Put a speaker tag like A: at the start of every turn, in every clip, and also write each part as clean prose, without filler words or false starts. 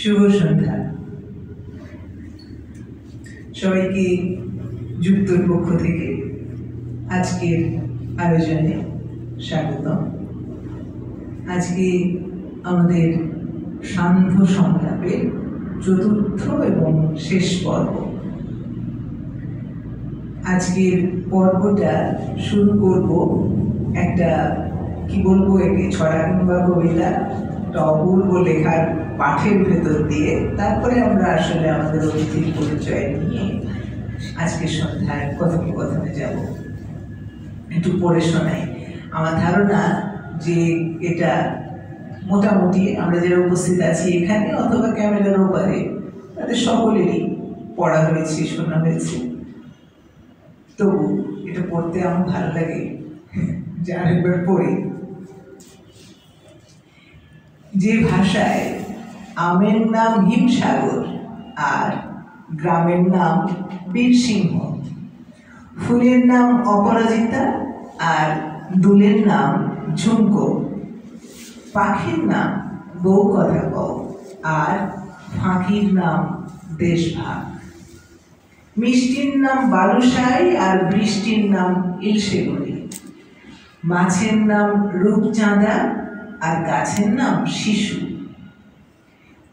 A: শুভ সন্ধ্যা। সবাইকে যুক্তর পক্ষ থেকে আজকের আয়োজনে স্বাগত। আজকে আমাদের সান্ধ্য সংলাপের চতুর্থ এবং শেষ পর্ব। আজকের পর্বটা শুরু করব একটা কি বলবো, একে ছড়া কিংবা কবিতা, একটা অপূর্ব লেখার পাঠের ভেতর দিয়ে। তারপরে আমরা আসলে আমাদের অতিথির পরিচয় নিয়ে আজকে সন্ধ্যায় কথোপকথনে যাব। একটু পড়ে শোনাই। আমার ধারণা যে এটা মোটামুটি আমরা যারা উপস্থিত আছি এখানে অথবা ক্যামেরার ওপারে তাদের সকলেরই পড়া হয়েছে, শোনা হয়েছে। তবু এটা পড়তে আমার ভালো লাগে যে আরেকবার পড়ি। যে ভাষায় আমের নাম হিমসাগর আর গ্রামের নাম বীরসিংহ, ফুলের নাম অপরাজিতা আর দুলের নাম ঝুমকো, পাখির নাম বউ কথা কও আর ফাঁকির নাম দেশভাগ, মিষ্টির নাম বালুশাই আর বৃষ্টির নাম ইলশেগুড়ি, মাছের নাম রূপচাঁদা আর গাছের নাম শিশু,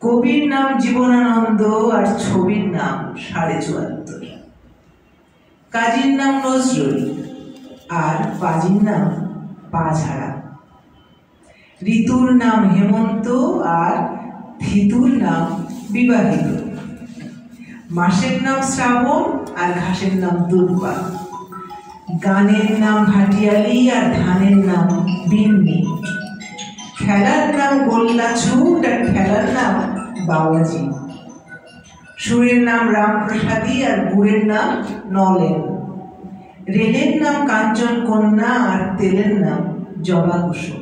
A: কবির নাম জীবনানন্দ আর ছবির নাম ৭৪৫, কাজীর নাম নজরুল আর পাজির নাম পাঝাড়া, ঋতুর নাম হেমন্ত আর থিতুর নাম বিবাহিত, মাসের নাম শ্রাবণ আর ঘাসের নাম দুর্বা, গানের নাম ভাটিয়ালি আর ধানের নাম বিন্নি, খেলার নাম গোল্লা ছুট আর খেলার নাম বাবাজি, সুরের নাম রামপ্রসাদী আর গুড়ের নাম নলেন, রেলের নাম কাঞ্চন কন্যা আর তেলের নাম জবা কুসুম,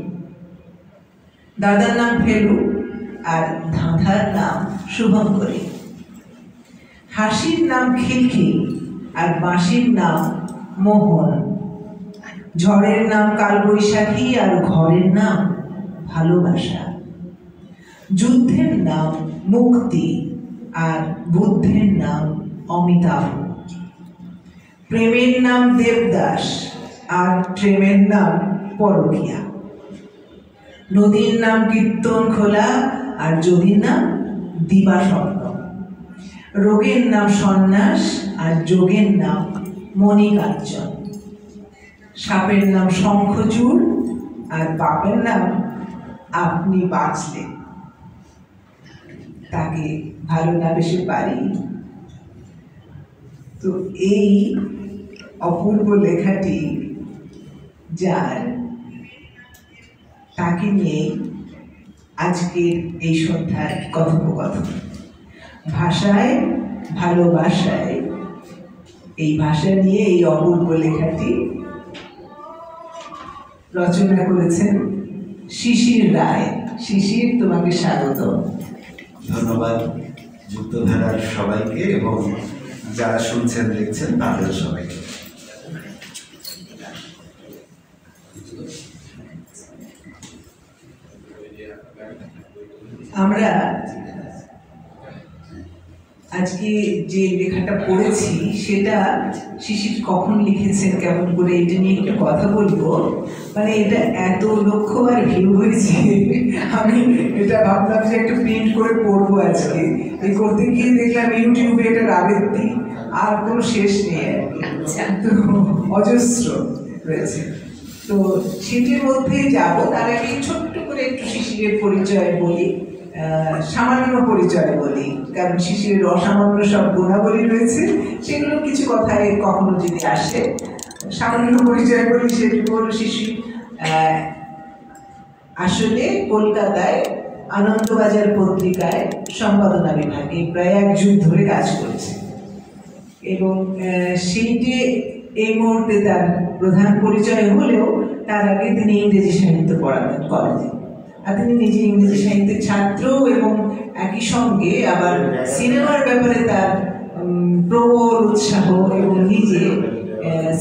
A: দাদার নাম ফেলু আর ধাঁধার নাম শুভঙ্করী, হাসির নাম খিলখিল আর বাঁশির নাম মোহন, ঝড়ের নাম কালবৈশাখী আর ঘরের নাম ভালোবাসা, যুদ্ধের নাম মুক্তি আর বুদ্ধের নাম অমিতাভ, প্রেমের নাম দেবদাস আর প্রেমের নাম পরকিয়া, নদীর নাম কীর্তন খোলা আর যদির নাম দিবাস্বপ্ন, রোগের নাম সন্ন্যাস আর যোগের নাম মণিকাঞ্চন, সাপের নাম শঙ্খচূড় আর বাপের নাম আপনি বাঁচলে। তাকে ভালো না বেশি পারি। তো এই অপূর্ব লেখাটি যার, তাকে নিয়ে আজকের এই সন্ধ্যার কথোপকথন। ভাষায় ভালোবাসায়, এই ভাষা নিয়ে এই অপূর্ব লেখাটি রচনা করেছেন শিশির রায়। শিশির, তোমাকে স্বাগত।
B: ধন্যবাদ যুক্তধারার সবাইকে এবং যারা শুনছেন দেখছেন তাদের সবাইকে।
A: আমরা আজকে যে লেখাটা পড়েছি সেটা শিশির কখন লিখেছেন, কেমন করে, এটা নিয়ে একটু কথা বলবো। মানে এটা এত লক্ষবার ভিউ হয়েছে, আমি এটা ভাবলাম যে একটু প্রিন্ট করে পড়বো আজকে। এই করতে গিয়ে দেখলাম ইউটিউবে এটার আবৃত্তি আর কোনো শেষ নেই, তো অজস্র রয়েছে। তো সেটির মধ্যে যাব। তার আগে ছোট্ট করে একটু শিশিরের পরিচয় বলি, সামান্য পরিচয় বলি, কারণ শিশিরের অসামান্য সব গুণাবলী রয়েছে, সেগুলো কিছু কথায় কখনো যদি আসে। সামান্য পরিচয় বলি, সেটুকু হলো শিশির আসলে কলকাতায় আনন্দবাজার পত্রিকায় সম্পাদনা বিভাগে প্রায় ১ যুগ ধরে কাজ করেছে এবং সেইটি এই মুহূর্তে তার প্রধান পরিচয় হলেও তার আগে তিনি ইংরেজি সাহিত্য পড়াতেন কলেজে। আর তিনি নিজে ইংরেজি সাহিত্যের ছাত্র এবং একই সঙ্গে আবার সিনেমার ব্যাপারে তার প্রবল উৎসাহ এবং নিজে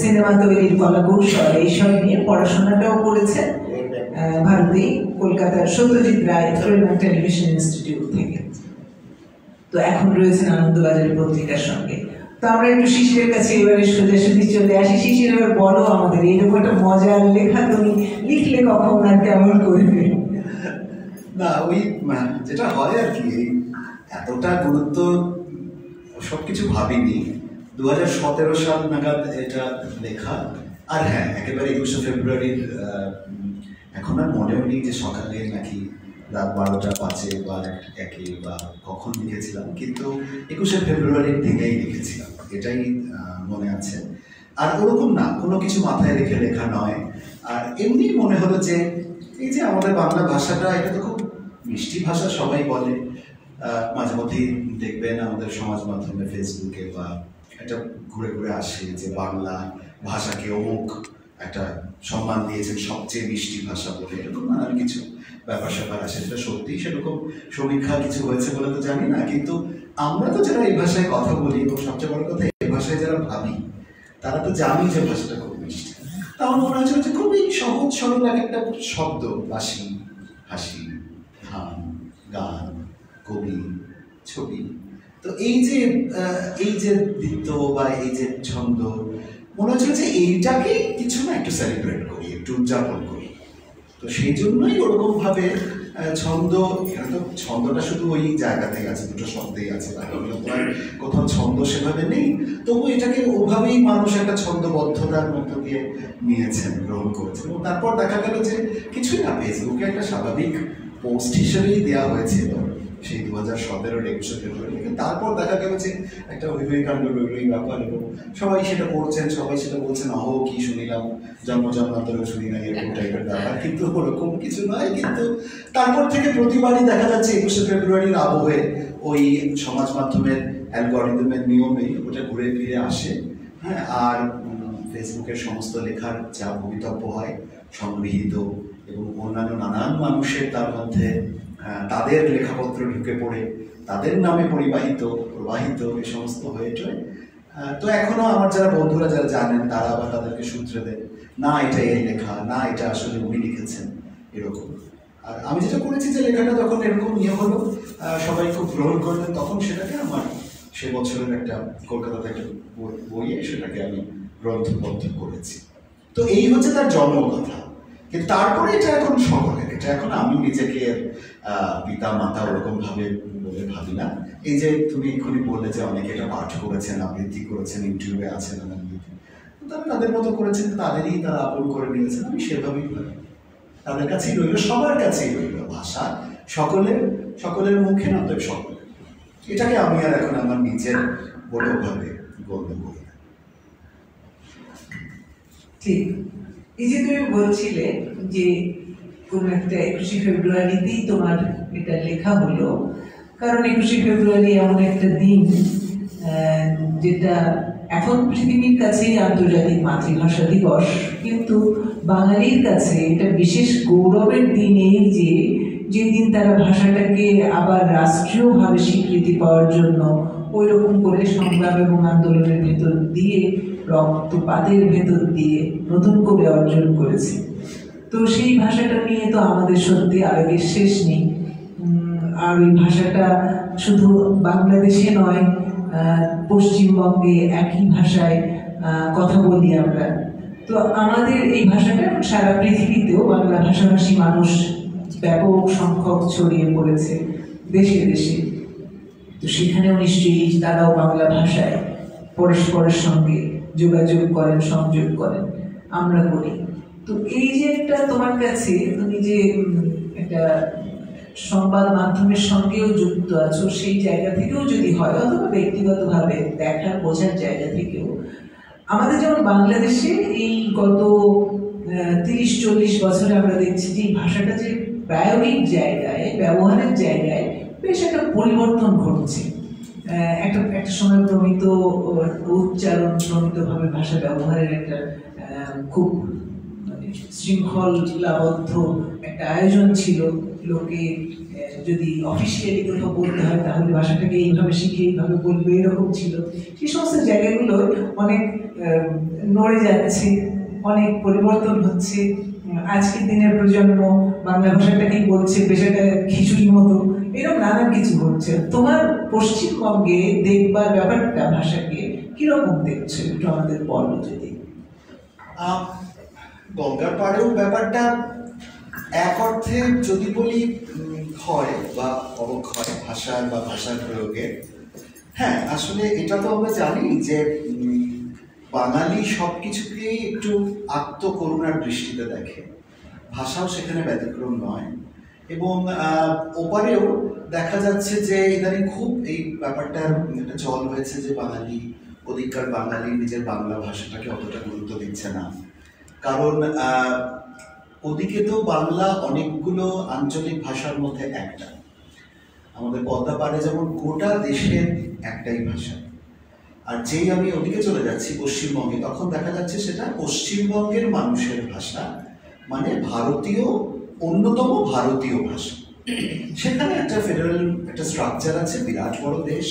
A: সিনেমা তৈরির কলা কৌশল এইসব নিয়ে পড়াশোনাটাও করেছেন ভারতেই, কলকাতার সত্যজিৎ রায় টেলিভিশন ইনস্টিটিউট থেকে। তো এখন রয়েছেন আনন্দবাজার পত্রিকার সঙ্গে। তো আমরা একটু শিশিরের কাছে এবারে সোজাসুজি চলে আসি। শিশির, এবার বলো আমাদের এইরকম একটা মজার লেখা তুমি লিখলে কখন আর কেমন করবে?
B: না, ওই যেটা হয় আর কি, এতটা গুরুত্ব সবকিছু ভাবিনি। 2017 সাল নাগাদ এটা লেখা। আর হ্যাঁ, একেবারে 21শে ফেব্রুয়ারির এখন আর মনেও নেই যে সকালে নাকি রাত 12টা 5 বা 1 বা কখন লিখেছিলাম, কিন্তু 21শে ফেব্রুয়ারির দিনেই লিখেছিলাম, এটাই মনে আছে। আর ওরকম না, কোনো কিছু মাথায় রেখে লেখা নয়। আর এমনি মনে হলো যে এই যে আমাদের বাংলা ভাষাটা, এটা তো খুব মিষ্টি ভাষা, সবাই বলে। মাঝে মধ্যেই দেখবেন আমাদের সমাজ মাধ্যমে, ফেসবুকে বা এটা ঘুরে ঘুরে আসে যে বাংলা ভাষাকে অমুক একটা সম্মান দিয়েছেন, সবচেয়ে মিষ্টি ভাষা বলে, এরকম নানান কিছু ব্যাপার স্যাপার আসে। সেটা সত্যি সেরকম সমীক্ষা কিছু হয়েছে বলে তো জানি না, কিন্তু আমরা তো যারা এই ভাষায় কথা বলি, এবং সবচেয়ে বড় কথা এই ভাষায় যারা ভাবি, তারা তো জানি যে ভাষাটা খুব মিষ্টি। আমার মনে হচ্ছে যে খুবই সহজ সরল একটা শব্দ, বাসি, হাসি, ধান, গান, কবি, ছবি। তো এই যে বৃত্ত বা এই যে ছন্দ, মনে হচ্ছে যে এইটাকে কিছু না একটু সেলিব্রেট করি, একটু উদযাপন করি। তো সেই জন্যই ওরকম ভাবে ছন্দ, এখানে তো ছন্দটা শুধু ওই জায়গাতেই আছে, দুটো শব্দেই আছে, কোথাও ছন্দ সেভাবে নেই। তবু এটাকে ওভাবেই মানুষ একটা ছন্দবদ্ধতার মধ্যে দিয়ে নিয়েছেন, গ্রহণ করেছেন। এবং তারপর দেখা গেল যে কিছুই না, ফেসবুকে একটা স্বাভাবিক পোস্ট হিসেবেই দেওয়া হয়েছিল সেই 2017-র 21শে ফেব্রুয়ারি। তারপর দেখা গেল যে একটা কাণ্ড রইলই ব্যাপার, এবং সবাই সেটা করছেন, সবাই সেটা বলছেন, অহো কি শুনিলাম, জন্মান্তরেও শুনি না, এরকম টাইপের ব্যাপার। কিন্তু ওরকম কিছু নয়। কিন্তু তারপর থেকে প্রতিবারই দেখা যাচ্ছে 21শে ফেব্রুয়ারির আবহে ওই সমাজ মাধ্যমের অ্যালগরিদমের নিয়মেই ওটা ঘুরে ফিরে আসে। হ্যাঁ, আর ফেসবুকের সমস্ত লেখার যা ভবিতব্য হয় সংগৃহীত, এবং অন্যান্য নানান মানুষের তার মধ্যে তাদের লেখাপত্র ঢুকে পড়ে তাদের নামে প্রবাহিত এই সমস্ত হয়েছে। তো এখনো আমার যারা বন্ধুরা যারা জানেন, তারা আবার তাদেরকে সূত্রে দেন, না এটা এর লেখা, না এটা আসলে উনি লিখেছেন, এরকম। আর আমি যেটা করেছি যে লেখাটা যখন এরকম নিয়ে হলো, সবাই খুব গ্রহণ করলেন, তখন সেটাকে আমার সে বছরের একটা কলকাতাতে একটা বইয়ে সেটাকে আমি গ্রন্থবদ্ধ করেছি। তো এই হচ্ছে তার জন্মকথা। কিন্তু তারপরে এটা এখন সকলের, এটা এখন আমি নিজেকে পিতা মাতা ওরকম ভাবে বলে ভাবি না। এই যে তুমি এক্ষুনি বললে যে অনেকে এটা পাঠ করেছেন, আবৃত্তি করেছেন, ইউটিউবে আছেন, তারা তাদের মতো করেছেন, তাদেরই তারা আপন করে নিয়েছেন, আমি সেভাবেই ভাবি। তাদের কাছেই রইল, সবার কাছেই রইল ভাষা, সকলের মুখে না, তো সকলের। এটাকে আমি আর এখন আমার নিজের বড়ভাবে গণ্য করি না।
A: ঠিক, এই যে তুমি বলছিলে যে কোন একটা 21শে ফেব্রুয়ারিতেই তোমার এটা লেখা হলো, কারণ 21শে ফেব্রুয়ারি এমন একটা দিন যেটা এখন পৃথিবীর কাছেই আন্তর্জাতিক মাতৃভাষা দিবস, কিন্তু বাঙালির কাছে এটা বিশেষ গৌরবের দিন। এই যেদিন তারা ভাষাটাকে আবার রাষ্ট্রীয়ভাবে স্বীকৃতি পাওয়ার জন্য ওই রকম করে সংগ্রাম এবং আন্দোলনের ভেতর দিয়ে, রক্তপাতের ভেতর দিয়ে নতুন করে অর্জন করেছে। তো সেই ভাষাটা নিয়ে তো আমাদের সত্যি আবেগের শেষ নেই। আর ওই ভাষাটা শুধু বাংলাদেশে নয়, পশ্চিমবঙ্গে একই ভাষায় কথা বলি আমরা। তো আমাদের এই ভাষাটা সারা পৃথিবীতেও বাংলা ভাষাভাষী মানুষ ব্যাপক সংখ্যক ছড়িয়ে পড়েছে দেশে দেশে। তো সেখানেও নিশ্চয়ই তারাও বাংলা ভাষায় পরস্পরের সঙ্গে যোগাযোগ করেন, সংযোগ করেন, আমরা করি। তো এই যে একটা তোমার কাছে, তুমি যে একটা সংবাদ মাধ্যমের সঙ্গেও যুক্ত আছো, সেই জায়গা থেকেও যদি হয়, অথবা ব্যক্তিগতভাবে দেখার বোঝার জায়গা থেকেও, আমাদের যেমন বাংলাদেশে এই গত 30-40 বছরে আমরা দেখছি যে এই ভাষাটা যে প্রায়োগিক জায়গায়, ব্যবহারের জায়গায় বেশ একটা পরিবর্তন ঘটছে। একটা সময় প্রমিত উচ্চারণ, প্রমিতভাবে ভাষা ব্যবহারের একটা খুব শৃঙ্খলাবদ্ধ একটা আয়োজন ছিল। লোকে যদি অফিসিয়ালি কোথাও বলতে হয় তাহলে ভাষাটাকে এইভাবে শিখে এইভাবে বলবে, এরকম ছিল। সেই সমস্ত জায়গাগুলো অনেক নড়ে যাচ্ছে, অনেক পরিবর্তন হচ্ছে। আজকের দিনের প্রজন্ম বাংলা ভাষাটাকেই বলছে পেশাটা খিচুড়ির মতো, এরকম নানান কিছু হচ্ছে। তোমার পশ্চিমবঙ্গে দেখবার ব্যাপারটা ভাষাকে কিরকম দেখছো একটু আমাদের বলো যদি।
B: গঙ্গার পাড়েও ব্যাপারটা এক অর্থে যদি বলি ক্ষয় বা অবক্ষয় ভাষার বা ভাষার প্রয়োগে। হ্যাঁ, আসলে এটা তো আমরা জানি যে বাঙালি সব কিছুকেই একটু আত্মকরুণার দৃষ্টিতে দেখে, ভাষাও সেখানে ব্যতিক্রম নয়। এবং ওপারেও দেখা যাচ্ছে যে ইদানিং খুব এই ব্যাপারটার একটা চল হয়েছে যে বাঙালি, অধিকার বাঙালি নিজের বাংলা ভাষাটাকে অতটা গুরুত্ব দিচ্ছে না। কারণ ওদিকে তো বাংলা অনেকগুলো আঞ্চলিক ভাষার মধ্যে একটা, আমাদের পদ্মা পাড়ে যেমন গোটা দেশের একটাই ভাষা। আর যেই আমি ওদিকে চলে যাচ্ছি পশ্চিমবঙ্গে, তখন দেখা যাচ্ছে সেটা পশ্চিমবঙ্গের মানুষের ভাষা, মানে ভারতীয়, অন্যতম ভারতীয় ভাষা। সেখানে একটা ফেডারেল একটা স্ট্রাকচার আছে, বিরাট বড় দেশ,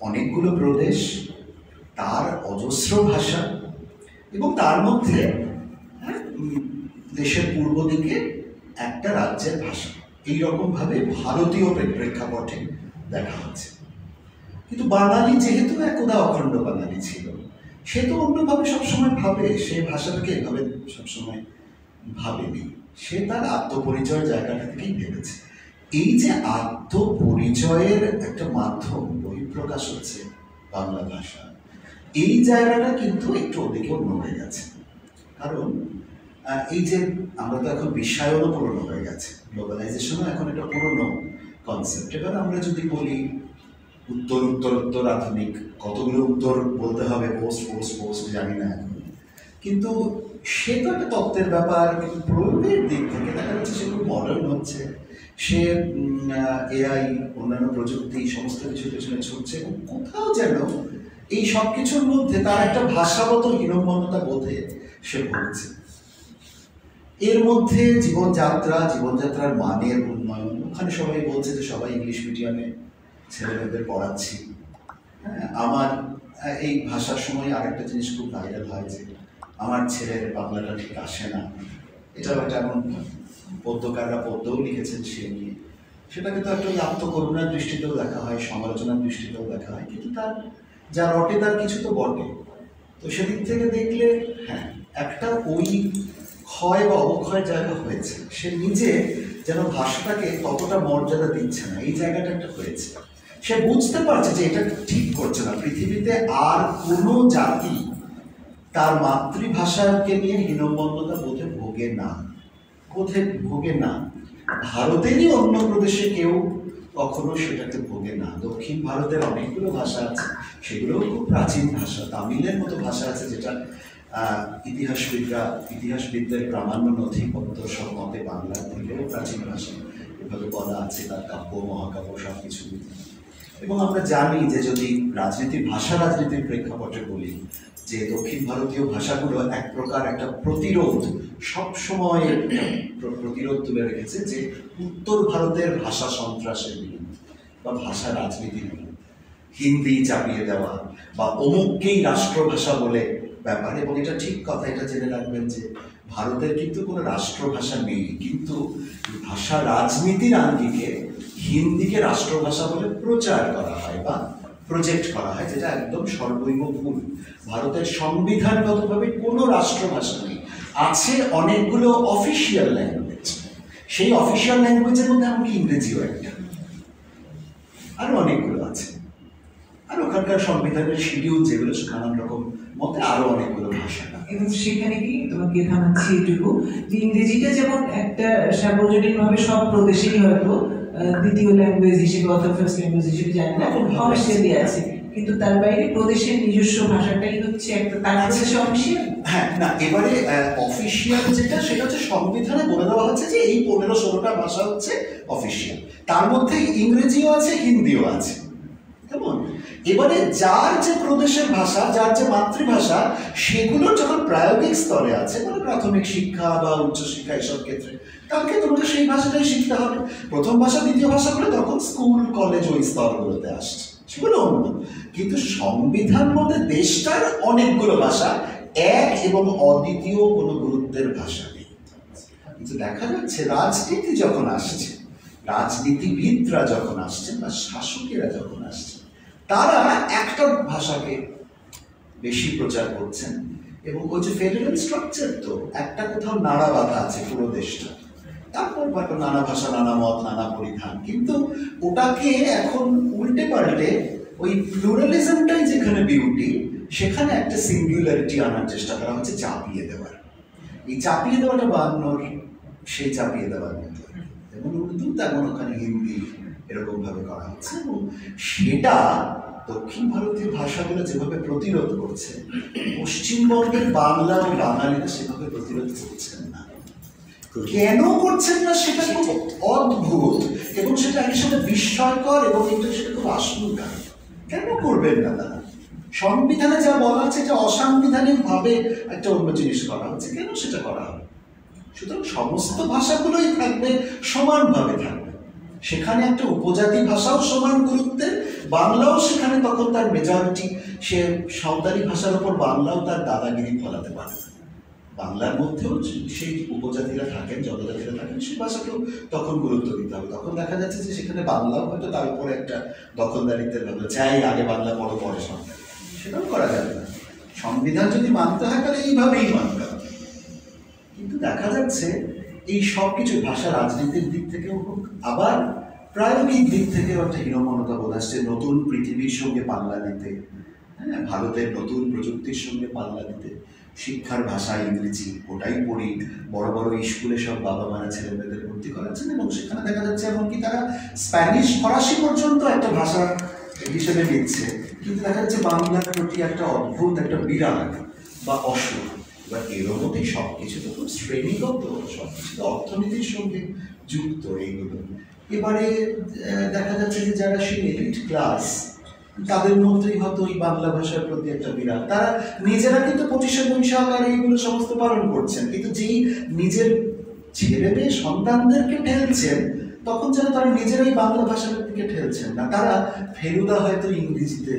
B: অনেকগুলো প্রদেশ, তার অজস্র ভাষা, এবং তার মধ্যে দেশের পূর্ব দিকে একটা রাজ্যের ভাষা। এইরকম ভাবে ভারতীয় প্রেক্ষাপটে দেখা হচ্ছে। কিন্তু বাঙালি যেহেতু একদা অখণ্ড বাঙালি ছিল, সে তো অন্যভাবে সবসময় ভাবে, সে ভাষাটাকে এভাবে সবসময় ভাবেনি, সে তার আত্মপরিচয় জায়গাটা থেকেই ভেবেছে। এই যে আত্মপরিচয়ের একটা মাধ্যম বহিঃপ্রকাশ হচ্ছে বাংলা ভাষা, এই জায়গাটা কিন্তু একটু ওদিকেও নড়ে গেছে। কারণ এই যে আমরা তো এখন বিশ্বায়নও পুরনো হয়ে গেছে, গ্লোবালাইজেশনও এখন একটা পুরনো কনসেপ্ট। এবার আমরা যদি বলি উত্তর উত্তর উত্তর আধুনিক, কতগুলো উত্তর বলতে হবে, পোস্ট পোস্ট পোস্ট জানি না এখন, কিন্তু সে তো একটা তত্ত্বের ব্যাপার। কিন্তু প্রয়োগের দিক থেকে দেখা যাচ্ছে সে খুব মডার্ন হচ্ছে, সে এআই অন্যান্য প্রযুক্তি সমস্ত কিছু পেছনে ছুটছে, এবং কোথাও যেন এই সব কিছুর মধ্যে তার একটা ভাষাগত হীনম্মন্যতা বোধে সে ভুগছে। এর মধ্যে জীবনযাত্রার মানের উন্নয়ন, ওখানে সবাই বলছে যে সবাই ইংলিশ মিডিয়ামে ছেলেমেয়েদের পড়াচ্ছি। হ্যাঁ, আমার এই ভাষার সময় আরেকটা জিনিস খুব ভাইরাল হয় যে আমার ছেলের বাংলাটা ঠিক আসে না। এটাও একটা এমন পদ্যকাররা পদ্যও লিখেছেন সে নিয়ে, সেটাকে তো একটা আত্মকরুণার দৃষ্টিতেও দেখা হয়, সমালোচনার দৃষ্টিতেও দেখা হয়, কিন্তু তার যা রটে তার কিছু তো বটে। তো সেদিক থেকে দেখলে হ্যাঁ, একটা ওই ক্ষয় বা অবক্ষয়ের জায়গা হয়েছে। সে নিজে যেন ভাষাটাকে ততটা মর্যাদা দিচ্ছে না, এই জায়গাটা একটা হয়েছে। সে বুঝতে পারছে যে এটা ঠিক করছে না। পৃথিবীতে আর কোনো জাতি তার মাতৃভাষাকে নিয়ে হীনম্মন্যতা বোধে ভোগে না। ভারতেরই অন্য প্রদেশে কেউ কখনো সেটাকে ভোগে না। দক্ষিণ ভারতের অনেকগুলো ভাষা আছে, সেগুলোও খুব প্রাচীন ভাষা। তামিলের মতো ভাষা আছে যেটা ইতিহাসবিদদের প্রামাণ্য নথিপত্র সব মতে বাংলার থেকেও প্রাচীন ভাষা এভাবে বলা আছে, তার কাব্য মহাকাব্য সব কিছু। এবং আমরা জানি যে যদি রাজনীতির প্রেক্ষাপটে বলি যে দক্ষিণ ভারতীয় ভাষাগুলো এক প্রকার একটা প্রতিরোধ, সবসময় প্রতিরোধ তুলে রেখেছে যে উত্তর ভারতের ভাষা সন্ত্রাসের বিরুদ্ধে বা ভাষা রাজনীতির বিরুদ্ধে, হিন্দি চাপিয়ে দেওয়া বা অমুককেই রাষ্ট্রভাষা বলে ব্যাপার। এবং এটা ঠিক কথা, এটা জেনে রাখবেন যে ভারতের কিন্তু কোনো রাষ্ট্রভাষা নেই, কিন্তু ভাষা রাজনীতির আঙ্গিকে হিন্দিকে রাষ্ট্রভাষা বলে প্রচার করা হয় বা প্রজেক্ট করা হয়, যেটা একদম সর্বৈব ভুল। ভারতের সংবিধানগতভাবে কোনো রাষ্ট্রভাষা নেই, আছে অনেকগুলো অফিসিয়াল ল্যাঙ্গুয়েজ। সেই অফিসিয়াল ল্যাঙ্গুয়েজের মধ্যে এমনকি ইংরেজিও একটা, আরো অনেকগুলো আছে। আর ওখানকার সংবিধানের শিডিউল যেগুলো নানান রকম মতে আরো অনেকগুলো ভাষা।
A: এবং সেখানে কি তোমাকে থামাচ্ছি এটুকু, ইংরেজিটা যেমন একটা সার্বজনীনভাবে সব প্রদেশেই হয়তো দ্বিতীয় ল্যাঙ্গুয়েজ হিসেবে অথবা ফার্স্ট ল্যাঙ্গুয়েজ হিসেবে জানি না, অফিসিয়ালি আছে, কিন্তু তার বাইরে প্রদেশের নিজস্ব ভাষাটাই হচ্ছে একটা তার প্রদেশে অফিসিয়াল।
B: হ্যাঁ, না এবারে অফিসিয়াল যেটা সেটা হচ্ছে সংবিধানে বলে দেওয়া হচ্ছে যে এই 15-16টা ভাষা হচ্ছে অফিসিয়াল, তার মধ্যে ইংরেজিও আছে, হিন্দিও আছে। কেমন? এবারে যার যে প্রদেশের ভাষা, যার যে মাতৃভাষা, সেগুলো যখন প্রায়োগিক স্তরে আছে, মানে প্রাথমিক শিক্ষা বা উচ্চশিক্ষা এসব ক্ষেত্রে, তাকে তোমাকে সেই ভাষাটাই শিখতে হবে। প্রথম ভাষা দ্বিতীয় ভাষাগুলো তখন স্কুল কলেজ ওই স্তরগুলোতে আসছে, সেগুলো অন্য। কিন্তু সংবিধান মতে দেশটার অনেকগুলো ভাষা, এক এবং অদ্বিতীয় কোনো গুরুত্বের ভাষা নেই। কিন্তু দেখা যাচ্ছে রাজনীতি যখন আসছে, রাজনীতিবিদরা যখন আসছেন বা শাসকেরা যখন আসছেন, তারা একটা ভাষাকে বেশি প্রচার করছেন। এবং ওই যে ফেডারেল স্ট্রাকচার, তো একটা কোথাও নাড়া বাঁধা আছে পুরো দেশটা, তারপর হয়তো নানা ভাষা, নানা মত, নানা পরিধান, কিন্তু ওটাকে এখন উল্টে পাল্টে ওই প্লুরালিজমটাই যেখানে বিউটি, সেখানে একটা সিঙ্গুলারিটি আনার চেষ্টা করা হচ্ছে, চাপিয়ে দেওয়ার। এই চাপিয়ে দেওয়াটা বায়ান্নর সেই চাপিয়ে দেওয়ার মতো, যেমন উর্দু তেমন ওখানে হিন্দি, এরকম ভাবে করা হচ্ছে। এবং সেটা দক্ষিণ ভারতীয় ভাষাগুলো যেভাবে প্রতিরোধ করছে, পশ্চিমবঙ্গের বাংলা ও বাঙালিরা সেভাবে প্রতিরোধ করছেন না। কেন করছেন না সেটা খুব অদ্ভুত, এবং সেটা একই সাথে বিস্ময়কর, এবং এটা সেটা খুব আশঙ্কা। কেন করবেন না তারা? সংবিধানে যা বলা আছে, এটা অসাংবিধানিক ভাবে একটা অন্য জিনিস করা হচ্ছে, কেন সেটা করা হবে? সুতরাং সমস্ত ভাষাগুলোই থাকবে, সমানভাবে থাকবে। সেখানে একটা উপজাতি ভাষাও সমান গুরুত্বের, বাংলাও সেখানে তখন তার মেজরিটি, সে সাঁওতালি ভাষার উপর বাংলাও তার দাদাগিরি ফলাতে পারে। বাংলার মধ্যেও সেই উপজাতিরা থাকেন, জনজাতিরা থাকেন, সেই ভাষাকেও তখন গুরুত্ব দিতে হবে। তখন দেখা যাচ্ছে যে সেখানে বাংলাও হয়তো তার উপরে একটা দখলদারিত্বের ভাবে, চাই আগে বাংলা পড়ো পরে সরকার, সেটাও করা যাবে না। সংবিধান যদি মানতে হয় তাহলে এইভাবেই মানতে হবে। কিন্তু দেখা যাচ্ছে এই সব কিছু ভাষা রাজনীতির দিক থেকেও হোক, আবার প্রায়োগিক দিক থেকেও একটা হীনমন্যতা বোধ আসছে, নতুন পৃথিবীর সঙ্গে পাল্লা দিতে, হ্যাঁ, ভারতের নতুন প্রযুক্তির সঙ্গে পাল্লা দিতে। শিক্ষার ভাষা ইংরেজি, ওটাই পড়ি। বড় বড় স্কুলে সব বাবা মারা ছেলে মেয়েদের ভর্তি করাচ্ছেন, এবং সেখানে দেখা যাচ্ছে এমনকি তারা স্প্যানিশ, ফরাসি পর্যন্ত একটা ভাষা হিসেবে নিচ্ছে। কিন্তু দেখা যাচ্ছে বাংলার প্রতি একটা অদ্ভুত একটা বিরাগ বা অসুখ। এবার এর মধ্যেই সবকিছু তো খুব শ্রেণীগত, সবকিছু তো অর্থনীতির সঙ্গে যুক্ত এইগুলো। এবারে দেখা যাচ্ছে যে যারা সেই এলিট ক্লাস, তাদের মধ্যেই হয়তো ওই বাংলা ভাষার প্রতি একটা বিরাগ। তারা নিজেরা কিন্তু 25শে বৈশাখ আর এইগুলো সমস্ত পালন করছেন, কিন্তু যেই নিজের ছেলে মেয়ে সন্তানদেরকে ঠেলছেন, তখন যেন তারা নিজেরাই বাংলা ভাষার দিকে ঠেলছেন না। তারা ফেলুদা হয়তো ইংরেজিতে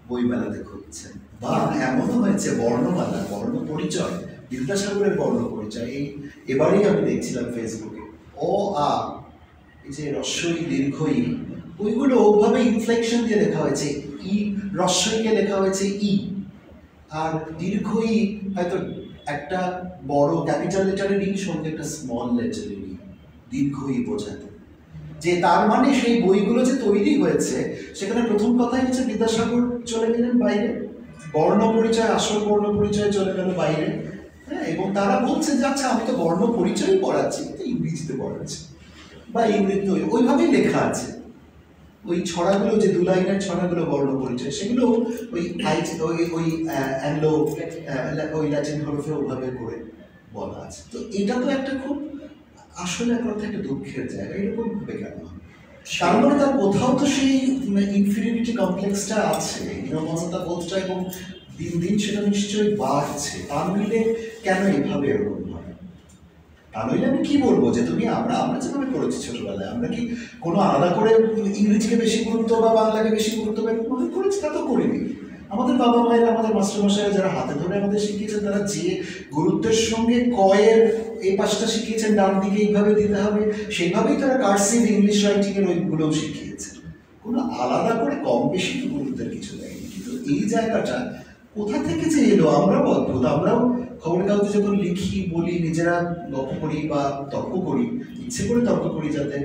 B: বই মেলাতে খুঁজছেন, বা এমনও হয়েছে বর্ণমালা, বর্ণ পরিচয়, বিদ্যাসাগরের বর্ণ পরিচয়, এবারেই আমি দেখছিলাম ফেসবুকে, অ আ, এই যে রস্বই দীর্ঘই, ওইগুলো ওভাবে ইনফ্লেকশন দিয়ে লেখা হয়েছে। ই রস্বইকে লেখা হয়েছে ই, আর দীর্ঘই হয়তো একটা বড় ক্যাপিটাল লেটারের ই সঙ্গে একটা স্মল লেটারের ই, দীর্ঘই বোঝাতে। যে তার মানে সেই বইগুলো যে তৈরি হয়েছে, সেখানে প্রথম কথাই হচ্ছে বিদ্যাসাগর চলে গেলেন বাইরে, বর্ণ পরিচয়, আসল বর্ণ পরিচয় চলে গেল বাইরে। হ্যাঁ, এবং তারা বলছে যে আচ্ছা আমি তো বর্ণ পরিচয় পড়াচ্ছি, ইংরেজিতে পড়াচ্ছি, বা ইংরেজি ওইভাবেই লেখা আছে। ওই ছড়াগুলো, যে 2 লাইনের ছড়াগুলো বর্ণ পরিচয়, সেগুলো ওই ওই অ্যাংলো ওই ল্যাটিন হরফে ওভাবে করে বলা আছে। তো এটা তো একটা খুব আসলে একটা দুঃখের জায়গা। এরকম ভাবে কেন? তার মানে তার কোথাও তো সেই ইনফিরিয়রিটি কমপ্লেক্সটা আছে, হীনমন্যতা বোধটা, এবং দিন দিন সেটা নিশ্চয়ই বাড়ছে। তা নইলে কেন এভাবে এরকম হয়? তা নইলে আমি কি বলবো যে তুমি আমরা যেভাবে করেছি ছোটবেলায়, আমরা কি কোনো আলাদা করে ইংরেজিকে বেশি গুরুত্ব বা বাংলাকে বেশি গুরুত্ব করেছি? তা তো করিনি। আমাদের বাবা মায়েরা, আমাদের মাস্টারমশাইরা যারা হাতে ধরে আমাদের শিখিয়েছেন, তারা যে গুরুত্বের সঙ্গে কয়ের এই পাশটা শিখিয়েছেন, ডান দিকে এইভাবে দিতে হবে, সেইভাবেই তারা কার্সিভ ইংলিশ রাইটিংয়ের ওইগুলোও শিখিয়েছেন। কোনো আলাদা করে কম বেশি গুরুত্বের কিছু দেয়নি। কিন্তু এই জায়গাটা কোথা থেকে যে এলো? আমরাও অদ্ভুত। আমরাও খবরের কাগজে যখন লিখি, বলি, নিজেরা গল্প করি বা তর্ক করি, ইচ্ছে করে তর্ক করি যাতে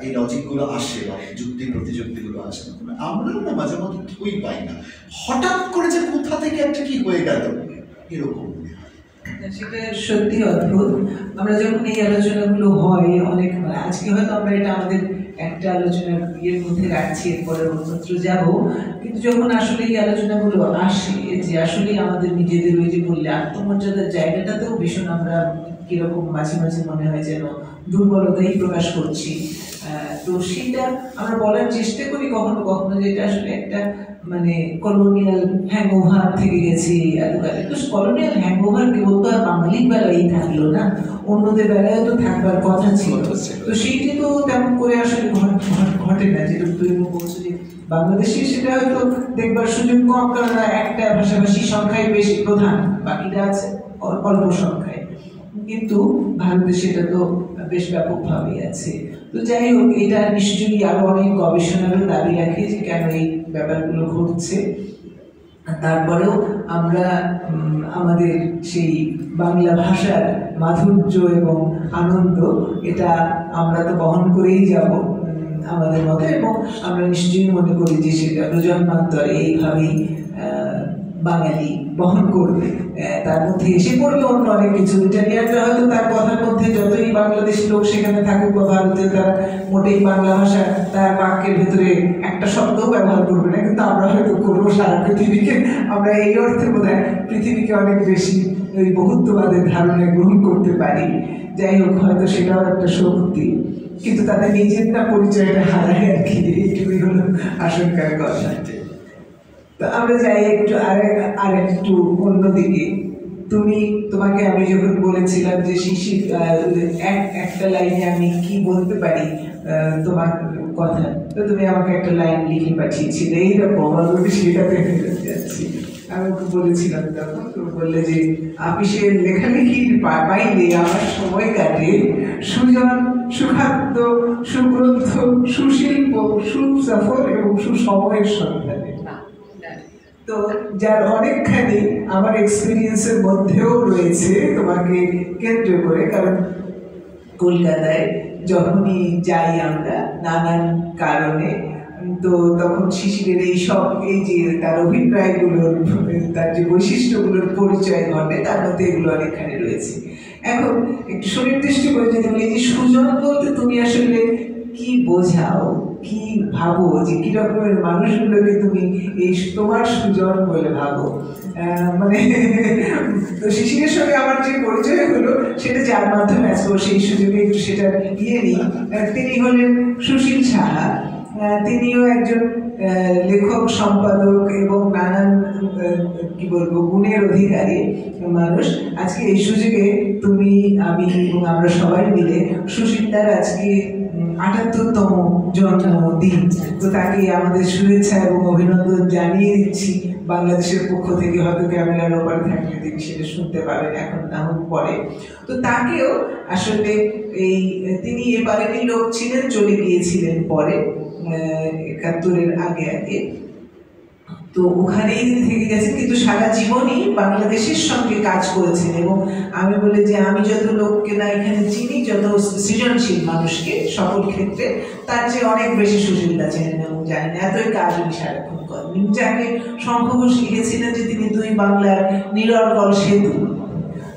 B: এই লজিকগুলো আসে বা যুক্তি প্রতিযুক্তিগুলো আসে, আমরাও না মাঝে মধ্যে ঠিকই পাই না। হঠাৎ করে যে কোথা থেকে একটা কি হয়ে গেল, এরকম
A: সেটা সত্যি অদ্ভুত। আমরা যখন এই আলোচনাগুলো হয় অনেক, আজকে হয়তো আমরা এটা আমাদের একটা আলোচনার ইয়ের মধ্যে রাখছি, এরপরে অন্যত্র যাব, কিন্তু যখন আসলে এই আলোচনাগুলো আসে, যে আসলে আমাদের নিজেদের ওই যে বললে আত্মমর্যাদার জায়গাটাতেও ভীষণ আমরা কিরকম মাঝে মাঝে মনে হয় যেন দুর্বলতাই প্রকাশ করছি। তো সেটা আমরা বলার চেষ্টা করি কখনো কখনো, যে এটা আসলে একটা মানে কলোনিয়াল হ্যাংওভার থেকে গেছি এতকালে। তো কলোনিয়াল হ্যাংওভার কেবল তো আর বাঙালির বেলায় থাকলো না, অন্যদের বেলায় তো থাকবার কথা ছিল। তো সেইটি তো তেমন করে আসলে ঘটে না, যেটা তুমি বলছো যে বাংলাদেশে সেটা হয়তো দেখবার সুযোগ কম, কারণ একটা ভাষাভাষী সংখ্যায় বেশি প্রধান, বাকিটা আছে অল্প সংখ্যায়। কিন্তু ভারতে সেটা তো বেশ ব্যাপকভাবেই আছে। তো তো যাই হোক, এটা নিশ্চয়ই আরো অনেক গবেষণারও দাবি রাখে যে কেন এই ব্যাপারগুলো ঘটছে। তারপরেও আমরা আমাদের সেই বাংলা ভাষার মাধুর্য এবং আনন্দ, এটা আমরা তো বহন করেই যাব আমাদের মতো, এবং আমরা নিশ্চয়ই মনে করি যে সেটা প্রজন্মান্তরে এইভাবেই বাঙালি বহন করবে। তার মধ্যে এসে পড়বে অন্য অনেক কিছু। ইটালিয়ানরা হয়তো তার কথার মধ্যে যতই বাংলাদেশি লোক সেখানে থাকুক বা ভারতে, তারা মোটেই বাংলা ভাষা তার বাক্যের ভেতরে একটা শব্দও ব্যবহার করবে না, কিন্তু আমরা হয়তো করবো সারা পৃথিবীকে। আমরা এই অর্থে বোধহয় পৃথিবীকে অনেক বেশি ওই বহুত্ববাদের ধারণায় গ্রহণ করতে পারি। যাই হোক, হয়তো সেটাও একটা শক্তি, কিন্তু তাদের নিজেরটা পরিচয়টা হারায় আর কি, এইটুকুই হলো আশঙ্কার কথা। তো আমরা যাই একটু আর একটু অন্যদিকে। তোমাকে আমি যখন বলেছিলাম যে শিশির একটা লাইনে আমি কি বলতে পারি তোমার কথা, তো তুমি আমাকে একটা লাইন লিখে পাঠিয়েছিলে এইরকম, আমি সেটাতে যাচ্ছি। আমি ওকে বলেছিলাম তখন, তুমি বললে যে আপিসের লেখালেখির বাইরে আমার সময় কাটে সুজন, সুখাদ্য, সুগ্রন্থ, সুশিল্প, সুসফর এবং সুসময়ের সন্ধানে। তো যার অনেকখানি আমার এক্সপিরিয়েন্সের মধ্যেও রয়েছে তোমাকে কেন্দ্র করে। কারণ কলকাতায় যখনই যাই আমরা নানান কারণে, তো তখন শিশিরের এই যে তার অভিপ্রায়গুলোর, তার যে বৈশিষ্ট্যগুলোর পরিচয় ঘটে, তার মধ্যে এগুলো অনেকখানি রয়েছে। এখন একটু সুনির্দিষ্ট করে যদি বলি, এই যে সুজন বলতে তুমি আসলে কি বোঝাও, কি ভাবো, যে কি রকমের মানুষগুলোকে তুমি এই তোমার সুজন বলে ভাবো? মানে তো শিশিরের সঙ্গে আমার যে পরিচয় হলো সেটা যার মাধ্যমে আসবো, সেই সুযোগে একটু সেটা নিয়ে নিই। তিনি হলেন সুশীল সাহা। তিনিও একজন লেখক, সম্পাদক এবং নানান কি বলবো গুণের অধিকারী মানুষ। আজকে এই সুযোগে তুমি, আমি এবং আমরা সবাই মিলে সুশীলদার আজকে ৭৮তম জন্মদিন, তো তাকে আমাদের শুভেচ্ছা এবং অভিনন্দন জানিয়ে দিচ্ছি বাংলাদেশের পক্ষ থেকে। হয়তো ক্যামেরার ওপারে থাকলে তিনি সেটা শুনতে পাবেন, এখন না হোক পরে। তো তাকেও আসলে তিনি এবারেরই লোক ছিলেন, চলে গিয়েছিলেন পরে ৭১-এর আগে। তো ওখানেই থেকে গেছেন, কিন্তু সারা জীবনই বাংলাদেশের সঙ্গে কাজ করেছেন। এবং আমি বলি যে আমি যত লোককে না এখানে চিনি, যত সৃজনশীল মানুষকে সকল ক্ষেত্রে, তার চেয়ে অনেক বেশি সুশীলতা চেনেন এবং জানেন। এতই কাজ উনি সারাক্ষণ করেন। যাকে শঙ্খ ঘোষ লিখেছিলেন যে তিনি দুই বাংলার নিরর্গল সেতু।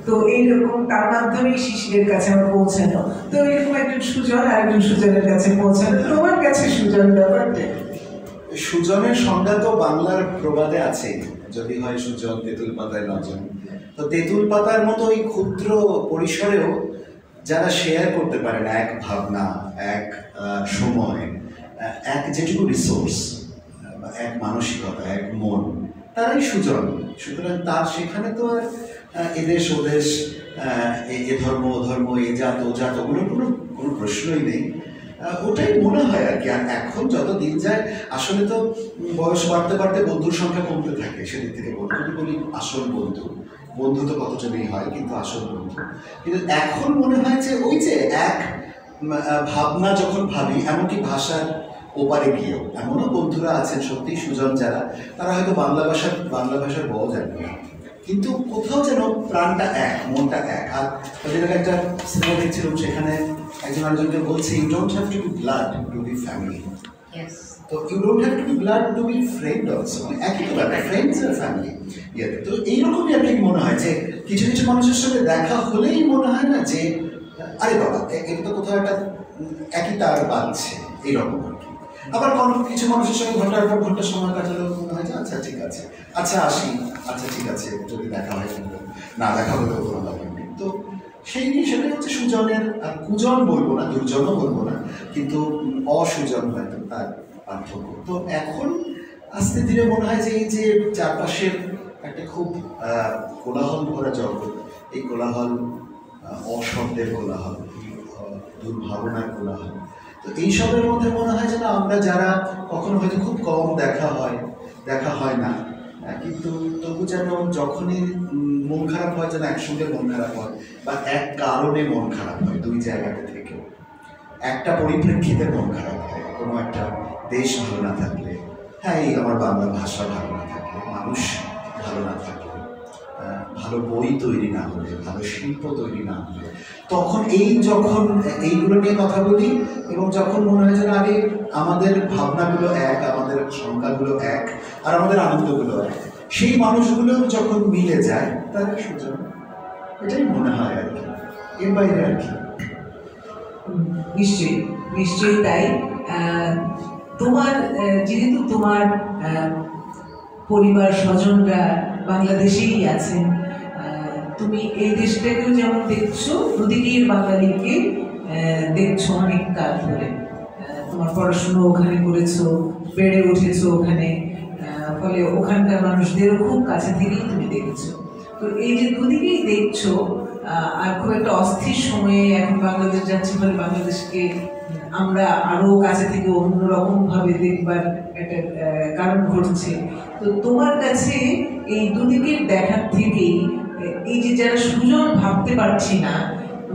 A: তো এইরকম তার মাধ্যমেই শিশিরের কাছে আমার পৌঁছানো। তো এরকম একজন সুজন আর একজন সুজনের কাছে পৌঁছানো। তোমার কাছে সুজন ব্যাপারটা?
B: সুজনের সংজ্ঞা তো বাংলার প্রবাদে আছে, যদি হয় সুজন তেঁতুল পাতায় নজন। তো তেঁতুল পাতার মতো এই ক্ষুদ্র পরিসরেও যারা শেয়ার করতে পারে না এক ভাবনা, এক সময়, এক যেটুকু রিসোর্স, এক মানসিকতা, এক মন, তারাই সুজন। সুতরাং তার সেখানে তো আর এদেশ ওদেশ, এ ধর্ম ও ধর্ম, এ জাত ও জাত, ওগুলোর কোনো প্রশ্নই নেই। ওটাই মনে হয় আর কি। আর এখন যত দিন যায় আসলে তো বয়স বাড়তে বাড়তে বন্ধুর সংখ্যা কমতে থাকে। সেদিক থেকে যদি বলি আসল বন্ধু তো কতজনই হয়, কিন্তু আসল বন্ধু কিন্তু এখন মনে হয় যে ওই যে এক ভাবনা যখন ভাবি, এমনকি ভাষার ওপারে গিয়েও এমনও বন্ধুরা আছেন সত্যি সুজন যারা, তারা হয়তো বাংলা ভাষার বও জানবে না, কিন্তু কোথাও যেন প্রাণটা এক, মনটা এক। আর তাদের একটা সিনেমা দেখছিলাম, সেখানে একজন আরেকজনকে বলছে, you don't have to be blood to be family. তো you don't have to be blood to be friend also, মানে একই তো ব্যাপার, ফ্রেন্ডস আর ফ্যামিলি। তো এইরকমই আর কি মনে হয় যে কিছু কিছু মানুষের সঙ্গে দেখা হলেই মনে হয় না যে আরে বাবা এটা তো কোথাও একটা একই তার বাঁধছে, এইরকম আর কি। আবার কিছু মানুষের সঙ্গে ঘন্টার পর ঘন্টা সময় কাটালেও মনে হয় যে আচ্ছা ঠিক আছে, আচ্ছা আসি, আচ্ছা ঠিক আছে, যদি দেখা হয় না দেখা হলে তো কোনো ব্যাপার নেই। তো সেই সেটাই হচ্ছে সুজনের, আর কুজন বলবো না, দুর্জনও বলবো না, কিন্তু অসুজন হয়তো তার পার্থক্য। তো এখন আস্তে ধীরে মনে হয় যে এই যে চারপাশের একটা খুব কোলাহল ভরা জগৎ, এই কোলাহল, অশব্দের কোলাহল, দুর্ভাবনার কোলাহল, তো এইসবের মধ্যে মনে হয় যে না, আমরা যারা কখনো হয়তো খুব কম দেখা হয় না, কিন্তু তবু যেন যখনই মন খারাপ হয় যেন একসঙ্গে মন খারাপ হয়, বা এক কারণে মন খারাপ হয় দুই জায়গাতে থেকেও। একটা পরিপ্রেক্ষিতে মন খারাপ হয়, কোনো একটা দেশ ভালো না থাকলে, হ্যাঁ এই আমার বাংলা ভাষা ভালো না থাকলে, মানুষ ভালো না থাকলে, ভালো বই তৈরি না হলে, ভালো শিল্প তৈরি না হলে, তখন যখন এইগুলো নিয়ে কথা বলি এবং যখন মনে হয় যে আরে আমাদের ভাবনাগুলো এক, আমাদের সংখ্যাগুলো এক, আর আমাদের আনন্দগুলো এক, সেই মানুষগুলো যখন মিলে যায় তাহলে সুযোগ, এটাই মনে হয় আর কি, এর বাইরে আর কি।
A: নিশ্চয়ই নিশ্চয়ই তাই। তোমার যেহেতু তোমার পরিবার স্বজনরা বাংলাদেশেই আছেন, তুমি এই দেশটাকেও যেমন দেখছো, দুদিকের বাঙালিকে দেখছো অনেক কাল ধরে। তোমার পড়াশুনো ওখানে করেছো, বেড়ে উঠেছো ওখানে, ফলে ওখানকার মানুষদেরও খুব কাছে থেকেই তুমি দেখছো। তো এই যে দুদিকেই দেখছো, আর খুব একটা অস্থির সময়ে এখন বাংলাদেশ যাচ্ছে, ফলে বাংলাদেশকে আমরা আরো কাছে থেকে অন্যরকম ভাবে দেখবার একটা কারণ ঘটছে। তো তোমার কাছে এই দুদিকের দেখার থেকেই এই যে যারা সুজন ভাবতে পারছি না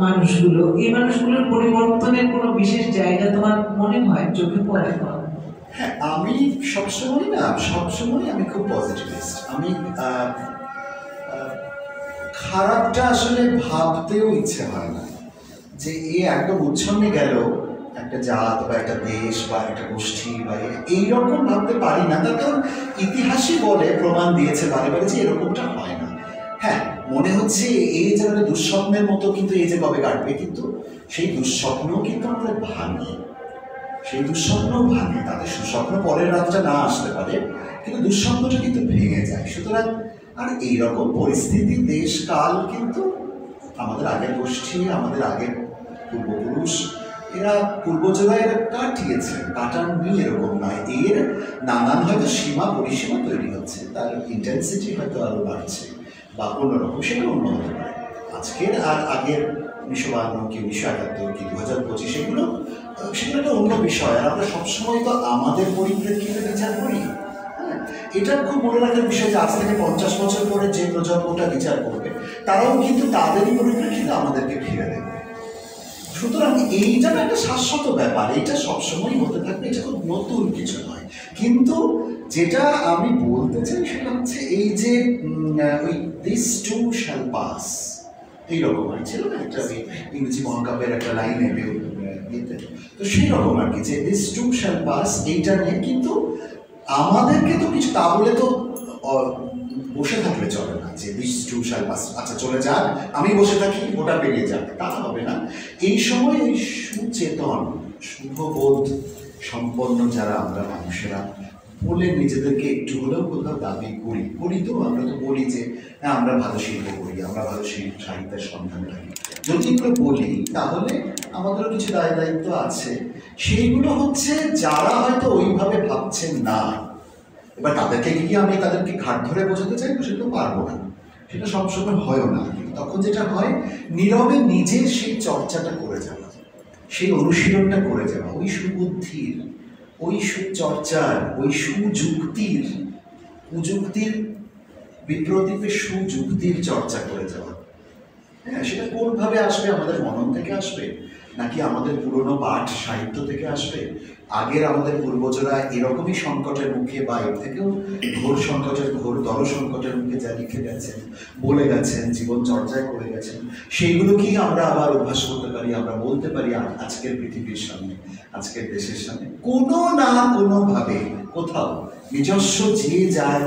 A: মানুষগুলো, এই মানুষগুলোর পরিবর্তনের কোনো বিশেষ জায়গা তোমার মনে হয়, চোখে পড়ে?
B: হ্যাঁ, আমি সবসময় আমি খুব পজিটিভিস্ট। আমি খারাপটা আসলে ভাবতেও ইচ্ছে হয় না, যে একদম উচ্ছন্নে গেল একটা জাত বা একটা দেশ বা একটা গোষ্ঠী বা এইরকম ভাবতে পারি না। তার কারণ ইতিহাসই বলে, প্রমাণ দিয়েছে বারে বারে যে এরকমটা হয় না। হ্যাঁ, মনে হচ্ছে এই যে দুঃস্বপ্নের মতো, কিন্তু এই যে কবে কাটবে, কিন্তু সেই দুঃস্বপ্নও কিন্তু আমাদের ভাঙে, সেই দুঃস্বপ্নও ভাঙে, তাদের সুস্বপ্ন পরের রাতটা না আসতে পারে, কিন্তু দুঃস্বপ্নটা কিন্তু ভেঙে যায়। সুতরাং আর এইরকম পরিস্থিতি, দেশ কাল কিন্তু আমাদের আগের গোষ্ঠী, আমাদের আগের পূর্বপুরুষ, এরা পূর্বজরা এরা কাটিয়েছে, কাটাননি এরকম নয়, এর নানান হয়তো সীমা পরিসীমা তৈরি হচ্ছে, তার ইন্টেন্সিটি হয়তো আরো বাড়ছে বা অন্যরকম, সেটা অন্য হতে পারে। আজকের আর আগের 1952 কি 1971 কি 2025 সেগুলো একটা অন্য বিষয়। আর আমরা সবসময় তো আমাদের পরিপ্রেক্ষিতে বিচার করি। হ্যাঁ, এটা খুব মনে রাখার বিষয় যে আজ থেকে 50 বছর পরে যে প্রজন্মটা বিচার করবে, তারাও কিন্তু তাদেরই পরিপ্রেক্ষিতে আমাদেরকে ফিরে দেবে। সুতরাং এইটা একটা শাশ্বত ব্যাপার, এটা সবসময় হতে থাকবে, এটা খুব নতুন কিছু নয়। কিন্তু যেটা আমি বলতে চাই সেটা হচ্ছে এই যে ওই দিস টু শ্যাল পাস, এইরকম আর ছিল না একটা ইংরেজি মহাকাব্যের একটা লাইন নেবে, তো সেই রকম আর কি, যে দিস টু শ্যাল পাস, এইটা নিয়ে কিন্তু আমাদেরকে তো কিছু, তা বলে তো বসে থাকলে চলে না যে দিস টু শ্যাল পাস, আচ্ছা চলে যাক, আমি বসে থাকি, ওটা পেরিয়ে যাক, তা হবে না। এই সময় ওই সুচেতন শুভবোধ সম্পন্ন যারা আমরা মানুষেরা বলে নিজেদেরকে একটু হলেও কোথাও দাবি করি তো আমরা তো বলি যে হ্যাঁ আমরা ভালো শিল্প করি, আমরা ভালো সাহিত্যের সন্ধান করি, যদি এগুলো বলি তাহলে আমাদেরও কিছু দায় দায়িত্ব আছে। সেইগুলো হচ্ছে যারা হয়তো ওইভাবে ভাবছেন না, এবার তাদেরকে গিয়ে আমি তাদেরকে ঘাট ধরে বোঝাতে চাই, সেটা পারবো না, সেটা সবসময় হয়ও না। তখন যেটা হয়, নীরবে নিজের সেই চর্চাটা করে যাওয়া, সেই অনুশীলনটা করে যাওয়া, ওই সুবুদ্ধির, ওই সুচর্চার, ওই কুযুক্তির বিপ্রতীপে সুযুক্তির চর্চা করে যাওয়া। হ্যাঁ, সেটা কোনভাবে আসবে? আমাদের মনন থেকে আসবে, নাকি আমাদের পুরনো পাঠ সাহিত্য থেকে আসবে? আগের আমাদের পূর্বজরা এরকমই সংকটের মুখে বা এর থেকেও ঘোরতর সংকটের মুখে যা লিখে গেছেন, বলে গেছেন, জীবন চর্চায় করে গেছেন, সেইগুলো কি আমরা আবার অভ্যাস করতে পারি, আমরা বলতে পারি আজকের পৃথিবীর সামনে, আজকের দেশের সামনে? কোনো না কোনোভাবে কোথাও নিজস্ব যে যার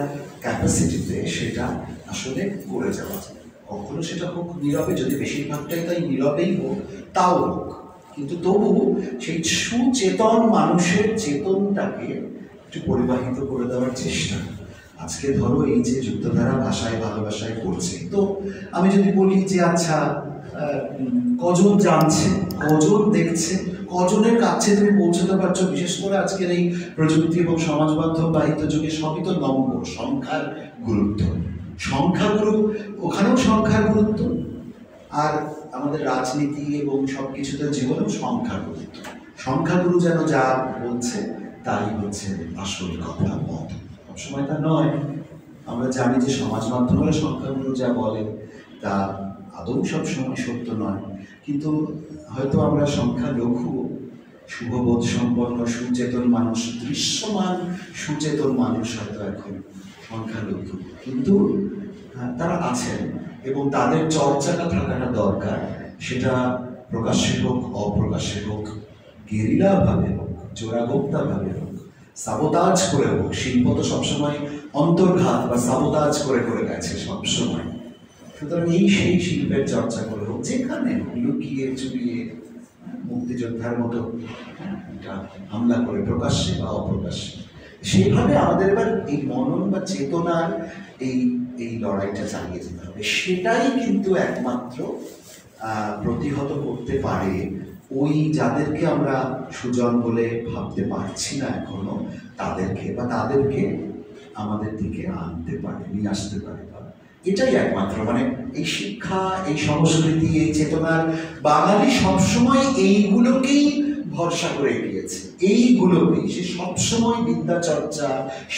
B: ক্যাপাসিটিতে সেটা আসলে করে যাওয়া যায়। কখনো সেটা হোক নীরবে, যদি বেশিরভাগটাই তাই নীরবেই হোক তাও হোক, কিন্তু তবু সেই সুচেতন মানুষের চেতনটাকে একটু পরিবাহিত করে দেওয়ার চেষ্টা। আজকে ধরো এই যে যুক্তধারা ভাষায় ভালোবাসায় করছে, তো আমি যদি বলি যে আচ্ছা কজন জানছে, কজন দেখছে, কজনের কাছে তুমি পৌঁছতে পারছো, বিশেষ করে আজকের এই প্রযুক্তি এবং সমাজ মাধ্যম বাহিত যুগে সবই তো নম্বর, সংখ্যার গুরুত্ব, সংখ্যাগুরু, ওখানেও সংখ্যার গুরুত্ব, আর আমাদের রাজনীতি এবং সব কিছুতে জীবনেও সংখ্যার গুরুত্ব। সংখ্যাগুরু যেন যা বলছে তাই হচ্ছে আসল কথা, মত। সবসময় তা নয়। আমরা জানি যে সমাজ মাধ্যমের সংখ্যাগুরু যা বলে তা আদৌ সবসময় সত্য নয়, কিন্তু হয়তো আমরা সংখ্যালঘু শুভবোধ সম্পন্ন সুচেতন মানুষ, দৃশ্যমান সুচেতন মানুষ হয়তো এখন সংখ্যালঘু, কিন্তু তারা আছেন এবং তাদের চর্চাটা থাকাটা দরকার। সেটা প্রকাশ্যে হোক, অপ্রকাশ্যে হোক, গেরিলা ভাবে হোক, চোরাগোপ্তা ভাবে হোক, সাবোতাজ করে হোক। শিল্প তো সবসময় অন্তর্ঘাত বা সাবোতাজ করে করে গেছে সবসময়। সুতরাং সেই শিল্পের চর্চা করে হোক, যেখানে লুকিয়ে চুরিয়ে মুক্তিযোদ্ধার মতো হামলা করে প্রকাশ্যে বা অপ্রকাশ্যে, সেইভাবে আমাদের এবার এই মনন বা চেতনার এই লড়াইটা চালিয়ে যেতে হবে। সেটাই কিন্তু একমাত্র প্রতিহত করতে পারে ওই যাদেরকে আমরা সুজন বলে ভাবতে পারছি না এখনো, তাদেরকে আমাদের দিকে আনতে পারে, নিয়ে আসতে পারে। এটাই একমাত্র মানে এই শিক্ষা, এই সংস্কৃতি, এই চেতনার বাঙালি সবসময় এইগুলোকেই ভরসা করে এগিয়েছে, এইগুলোকেই সে সবসময় বিদ্যা চর্চা,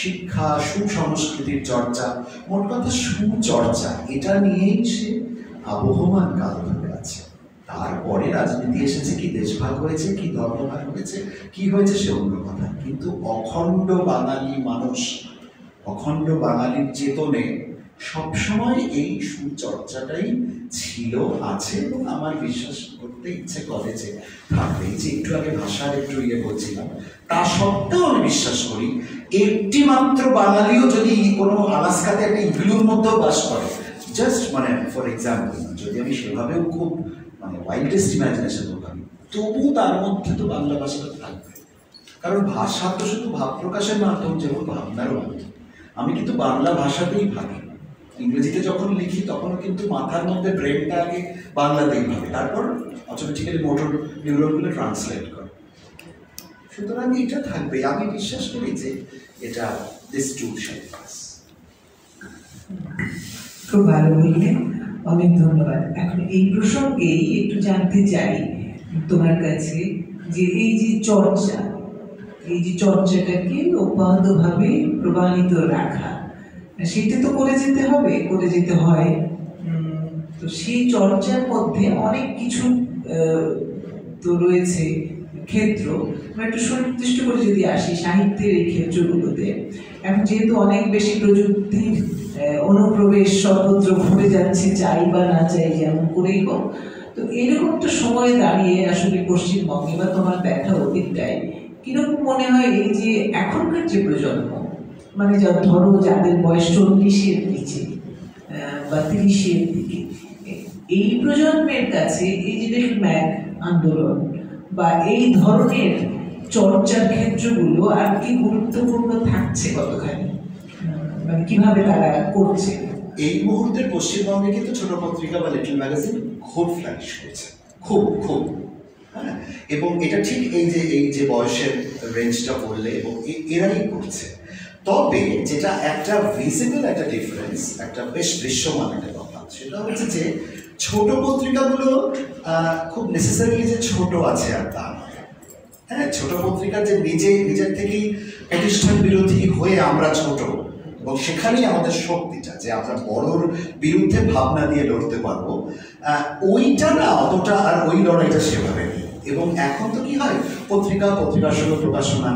B: শিক্ষা, সুসংস্কৃতির চর্চা, মোট কথা সুচর্চা, এটা নিয়েই সে আবহমান কাল ধরে আছে। তারপরে রাজনীতি এসেছে, কি দেশভাগ হয়েছে, কি ধর্মভাগ হয়েছে, কি হয়েছে সে অন্য কথা, কিন্তু অখণ্ড বাঙালি মানুষ, অখণ্ড বাঙালির চেতনে সবসময় এই সুচর্চাটাই ছিল, আছে এবং আমার বিশ্বাস করতে ইচ্ছে করে যে থাকবে। এই যে একটু আগে ভাষার একটু বলছিলাম, তা সত্ত্বেও আমি বিশ্বাস করি একটি মাত্র বাঙালিও যদি কোনো আলাস্কাতে একটা ইগলুর মধ্যেও বাস করে, জাস্ট মানে ফর এক্সাম্পল, যদি আমি সেভাবেও খুব মানে ওয়াইল্ডেস্ট ইমাজিনেশন ভাবি, তবু তার মধ্যে তো বাংলা ভাষাটা থাকবে। কারণ ভাষা তো শুধু ভাব প্রকাশের মাধ্যম, যেমন ভাবনারও মাধ্যম। আমি কিন্তু বাংলা ভাষাতেই ভাবি, ইংরেজিতে যখন লিখি তখন কিন্তু মাথার মধ্যে ব্রেনটা আগে বাংলাতেই ভাবে, তারপর অটোমেটিক্যালি মোটর নিউরনগুলো ট্রান্সলেট করে। সুতরাং এটা থাকবে, আমি বিশ্বাস করি যে এটা দিস টু শেপ আস।
A: খুব ভালো বললেন, অনেক ধন্যবাদ। এখন এই প্রসঙ্গেই একটু জানতে চাই তোমার কাছে যে এই যে চর্চাটাকে অব্যাহতভাবে প্রবাহিত রাখা, সেটা তো করে যেতে হবে, করে যেতে হয়। তো সেই চর্চার মধ্যে অনেক কিছু তো রয়েছে ক্ষেত্র। আমরা একটু সুনির্দিষ্ট করে যদি আসি সাহিত্যের এই ক্ষেত্রগুলোতে, এখন যেহেতু অনেক বেশি প্রযুক্তির অনুপ্রবেশ সর্বত্র ঘুরে যাচ্ছে, চাই বা না চাই যেমন করেই হোক, তো এরকম একটা সময় দাঁড়িয়ে আসলে পশ্চিমবঙ্গে বা তোমার দেখা অতীতটায় কিরকম মনে হয় এই যে এখনকার যে প্রজন্ম, মানে ধরো যাদের বয়স 40-এর নিচে বা 30-এর দিকে, এই প্রজন্মের কাছে এই যে ম্যাগ আন্দোলন বা এই ধরনের চর্চার ক্ষেত্রগুলো আর কি গুরুত্বপূর্ণ থাকছে, কতখানি মানে কিভাবে তারা করছে?
B: এই মুহূর্তে পশ্চিমবঙ্গে কিন্তু ছোট পত্রিকা বা লিটল ম্যাগাজিন খুব ফ্লারিশ করছে, খুব খুব, হ্যাঁ। এবং এটা ঠিক এই যে বয়সের রেঞ্জটা বললে, এবং এরাই করছে। তবে যেটা একটা ভিজিবল একটা ডিফারেন্স, একটা বেশ দৃশ্যমান একটা কথা, সেটা হচ্ছে যে ছোট পত্রিকাগুলো খুব নেসেসারিলি যে ছোট আছে আর তা নয়। হ্যাঁ, ছোট পত্রিকা যে নিজের থেকেই প্রতিষ্ঠান বিরোধী হয়ে আমরা ছোট, এবং সেখানেই আমাদের শক্তিটা, যে আমরা বড়র বিরুদ্ধে ভাবনা দিয়ে লড়তে পারবো, ওইটা না অতটা, আর ওই লড়াইটা সেভাবে নেই। এবং এখন তো কি হয়, পত্রিকার সঙ্গে প্রকাশনা,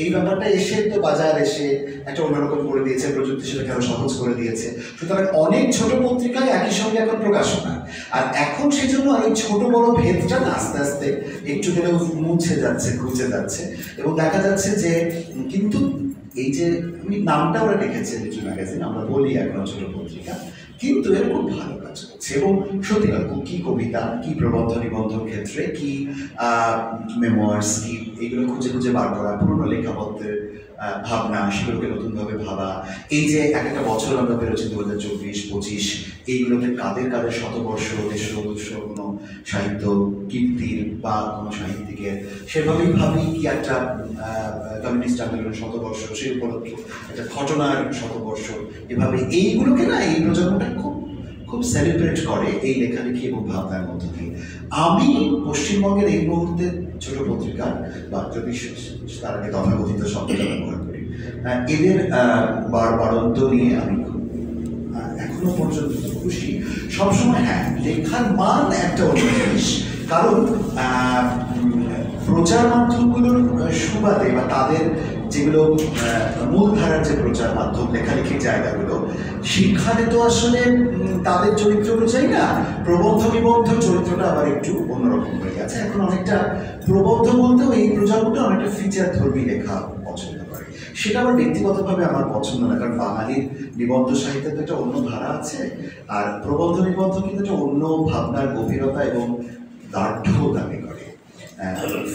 B: এই ব্যাপারটা এসে তো বাজার এসে একটা অন্যরকম করে দিয়েছে, প্রযুক্তি সেটাকে আরো সহজ করে দিয়েছে। সুতরাং অনেক ছোট পত্রিকায় একই সঙ্গে এখন প্রকাশনা, আর এখন সেজন্য আর ওই ছোট বড় ভেদটা না আস্তে আস্তে একটু হলেও মুছে যাচ্ছে, ঘুচে যাচ্ছে, এবং দেখা যাচ্ছে যে কিন্তু এই যে আমি নামটা ওরা লিখেছে লিটল ম্যাগাজিন, আমরা বলি এখন ছোট পত্রিকা, কিন্তু এর খুব ভালো কাজ করছে। এবং সত্যিকার কি কবিতা, কি প্রবন্ধ নিবন্ধন ক্ষেত্রে, কি মেমোয়ার্স, কি এইগুলো খুঁজে খুঁজে বার করা, পুরোনো লেখাপত্রের ভাবনা, সেগুলোকে নতুনভাবে ভাবা। এই যে একটা বছর আমরা বেরোচ্ছি 2024-25, এইগুলোতে কাদের শতবর্ষ, 150-200 কোনো সাহিত্য কীর্তির বা কোনো সাহিত্যিকের, সেভাবেই ভাবি কি একটা কমিউনিস্ট আন্দোলনের শতবর্ষ, সেই উপলক্ষে একটা ঘটনার শতবর্ষ, এভাবে এইগুলোকে না এই প্রজন্মটা খুব খুব সেলিব্রেট করে এই লেখালেখি এবং ভাবনার মধ্য দিয়ে। আমি পশ্চিমবঙ্গের এই মুহূর্তে ছোট পত্রিকা বা যদি তার আগে তথাকথিত শব্দটা ব্যবহার করি, এদের বাড়ন্ত নিয়ে আমি এখনো পর্যন্ত খুশি। সবসময় হ্যাঁ, লেখার মান একটা অন্য জিনিস, কারণ প্রচার মাধ্যমগুলোর সুবাদে বা তাদের যেগুলো মূলধারার যে প্রচার মাধ্যম লেখালেখির জায়গাগুলো, সেখানে তো আসলে তাদের চরিত্র অনুযায়ী না প্রবন্ধ নিবন্ধ চরিত্রটা আবার একটু অন্যরকম হয়ে গেছে। এখন অনেকটা প্রবন্ধ বলতেও এই প্রজন্মটা অনেকটা ফিচার ধর্মী লেখা পছন্দ করে। সেটা আমার ব্যক্তিগতভাবে আমার পছন্দ না, কারণ বাঙালির নিবন্ধ সাহিত্যে তো একটা অন্য ধারা আছে, আর প্রবন্ধ নিবন্ধ কিন্তু একটা অন্য ভাবনার গভীরতা এবং দার্ঢ্য দাবি করে।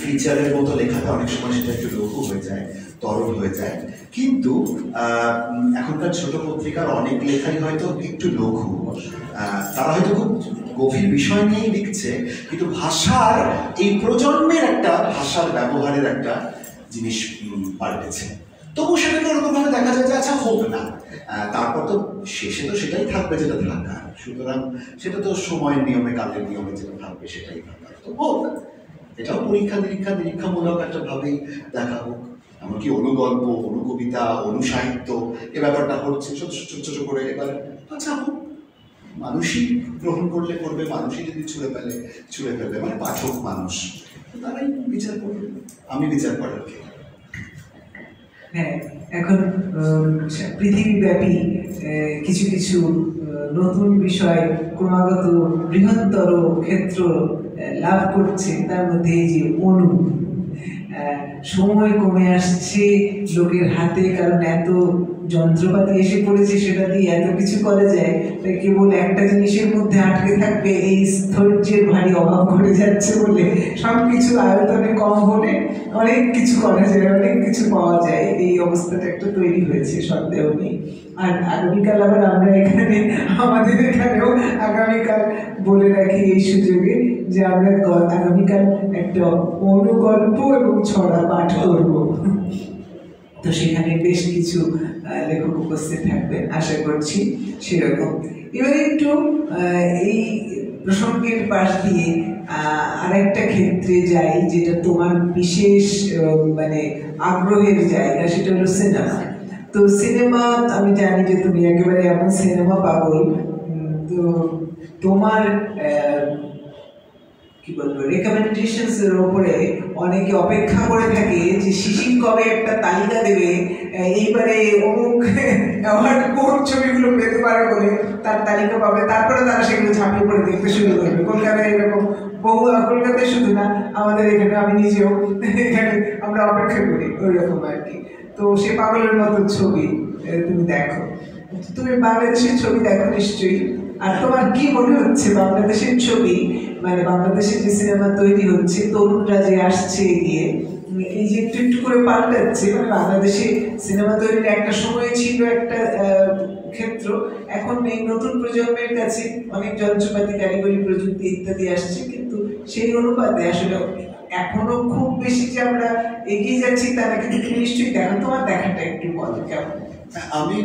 B: ফিচারের মতো লেখাটা অনেক সময় সেটা একটু লঘু হয়ে যায়, তরল হয়ে যায়। কিন্তু এখনকার ছোট পত্রিকার অনেক লেখাই হয়তো একটু লঘু, তারা হয়তো খুব গভীর বিষয় নিয়েই লিখছে, কিন্তু ভাষার এই প্রজন্মের একটা ভাষার ব্যবহারের একটা জিনিস পাল্টেছে। তবু সেটাকে ওরকমভাবে দেখা যায় যে আচ্ছা হোক না, তারপর তো শেষে তো সেটাই থাকবে যেটা থাকার, সুতরাং সেটা তো সময়ের নিয়মে কালের নিয়মে যেটা থাকবে সেটাই থাকার, তো হোক। এটাও নিরীক্ষামূলক একটা ভাবেই দেখা হোক। এমনকি অনুগল্প, অনুকবিতা, অনুসাহিত্য এ ব্যাপারটা হচ্ছে ছোট ছোট করে। এবার আচ্ছা হোক, মানুষই গ্রহণ করলে করবে, মানুষই যদি ছুঁড়ে ফেলবে, মানে পাঠক মানুষ, তারাই বিচার করবে, আমি বিচার করার কে?
A: হ্যাঁ, এখন পৃথিবীব্যাপী কিছু কিছু নতুন বিষয় ক্রমাগত বৃহত্তর ক্ষেত্র লাভ করছে। তার মধ্যে এই যে সময় কমে আসছে লোকের হাতে, কারণ এত যন্ত্রপাতি এসে পড়েছে, সেটা দিয়ে এত কিছু করা যায়, তাই কেবল একটা জিনিসের মধ্যে আটকে থাকবে এই ধৈর্যের ভারী অভাব ঘটে যাচ্ছে বলে সব কিছু আয়তনে কম হলে অনেক কিছু করা যায়, অনেক কিছু পাওয়া যায়, এই অবস্থাটা একটা তৈরি হয়েছে, সন্দেহ নেই। আর আগামীকাল আবার আমরা এখানে, আমাদের এখানেও আগামীকাল বলে রাখি এই সুযোগে যে আমরা আগামীকাল একটা অনুগল্প এবং ছড়া পাঠ করব। তো সেখানে বেশ কিছু লেখক উপস্থিত থাকবেন আশা করছি সেরকম। এবারে একটু এই প্রসঙ্গের পাশ দিয়ে আরেকটা ক্ষেত্রে যাই, যেটা তোমার বিশেষ মানে আগ্রহের জায়গা, সেটা হলো সিনেমা। তো সিনেমা, আমি জানি যে তুমি একেবারে এমন সিনেমা পাগল, তো তোমার কি বলবো রেকমেন্ডেশনস এর উপরে অনেকে অপেক্ষা করে থাকে যে শিশির কবে একটা তালিকা দেবে, এইবারে অমুক অ্যাওয়ার্ড কোন ছবিগুলো পেতে পারে বলে তার তালিকা পাবে, তারপরে তারা সেগুলো ঝাঁপিয়ে পড়ে দেখতে শুরু করবে। কলকাতায় এরকম বহু, কলকাতায় শুধু না, আমাদের এখানে আমি নিজেও এখানে আমরা অপেক্ষা করি ওই রকম আর কি। তো সে পাগলের মতো ছবি তুমি দেখো। তুমি বাংলাদেশের ছবি দেখো নিশ্চয়ই, আর তোমার কি মনে হচ্ছে বাংলাদেশের ছবি, মানে বাংলাদেশের যে সিনেমা তৈরি হচ্ছে, তরুণরা যে আসছে এগিয়ে, এই যে একটু একটু করে পাল্টাচ্ছে, মানে বাংলাদেশে সিনেমা তৈরির একটা সময় ছিল একটা ক্ষেত্র, এখন এই নতুন প্রজন্মের কাছে অনেক যন্ত্রপাতি, কারিগরি প্রযুক্তি ইত্যাদি আসছে, কিন্তু সেই অনুপাতে আসলে এখনো খুব বেশি যে আমরা এগিয়ে যাচ্ছি তা না, কিন্তু নিশ্চয়ই দেখো, তোমার দেখাটা একটু বলো কেমন।
B: আমি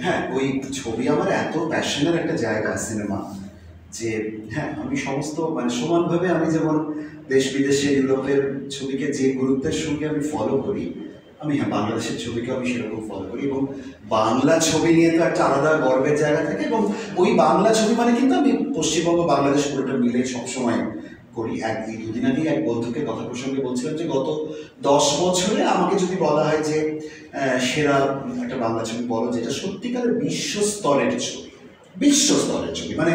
B: হ্যাঁ, ওই ছবি আমার এত প্যাশনের একটা জায়গা সিনেমা, যে হ্যাঁ আমি সমস্ত মানে সমানভাবে, আমি যেমন দেশ বিদেশে ইউরোপের ছবিকে যে গুরুত্বের সঙ্গে আমি ফলো করি, আমি হ্যাঁ বাংলাদেশের ছবিকে আমি সেরকম ফলো করি। এবং বাংলা ছবি নিয়ে তো একটা আলাদা গর্বের জায়গা থাকে, এবং ওই বাংলা ছবি মানে কিন্তু আমি পশ্চিমবঙ্গ বাংলাদেশ পুরোটা মিলে সবসময় করি। এই দুদিন আগে এক বন্ধুকে কথা প্রসঙ্গে বলছিলাম যে গত 10 বছরে আমাকে যদি বলা হয় যে সেরা একটা বাংলা ছবি বলো যেটা সত্যিকারের বিশ্বস্তরের ছবি, মানে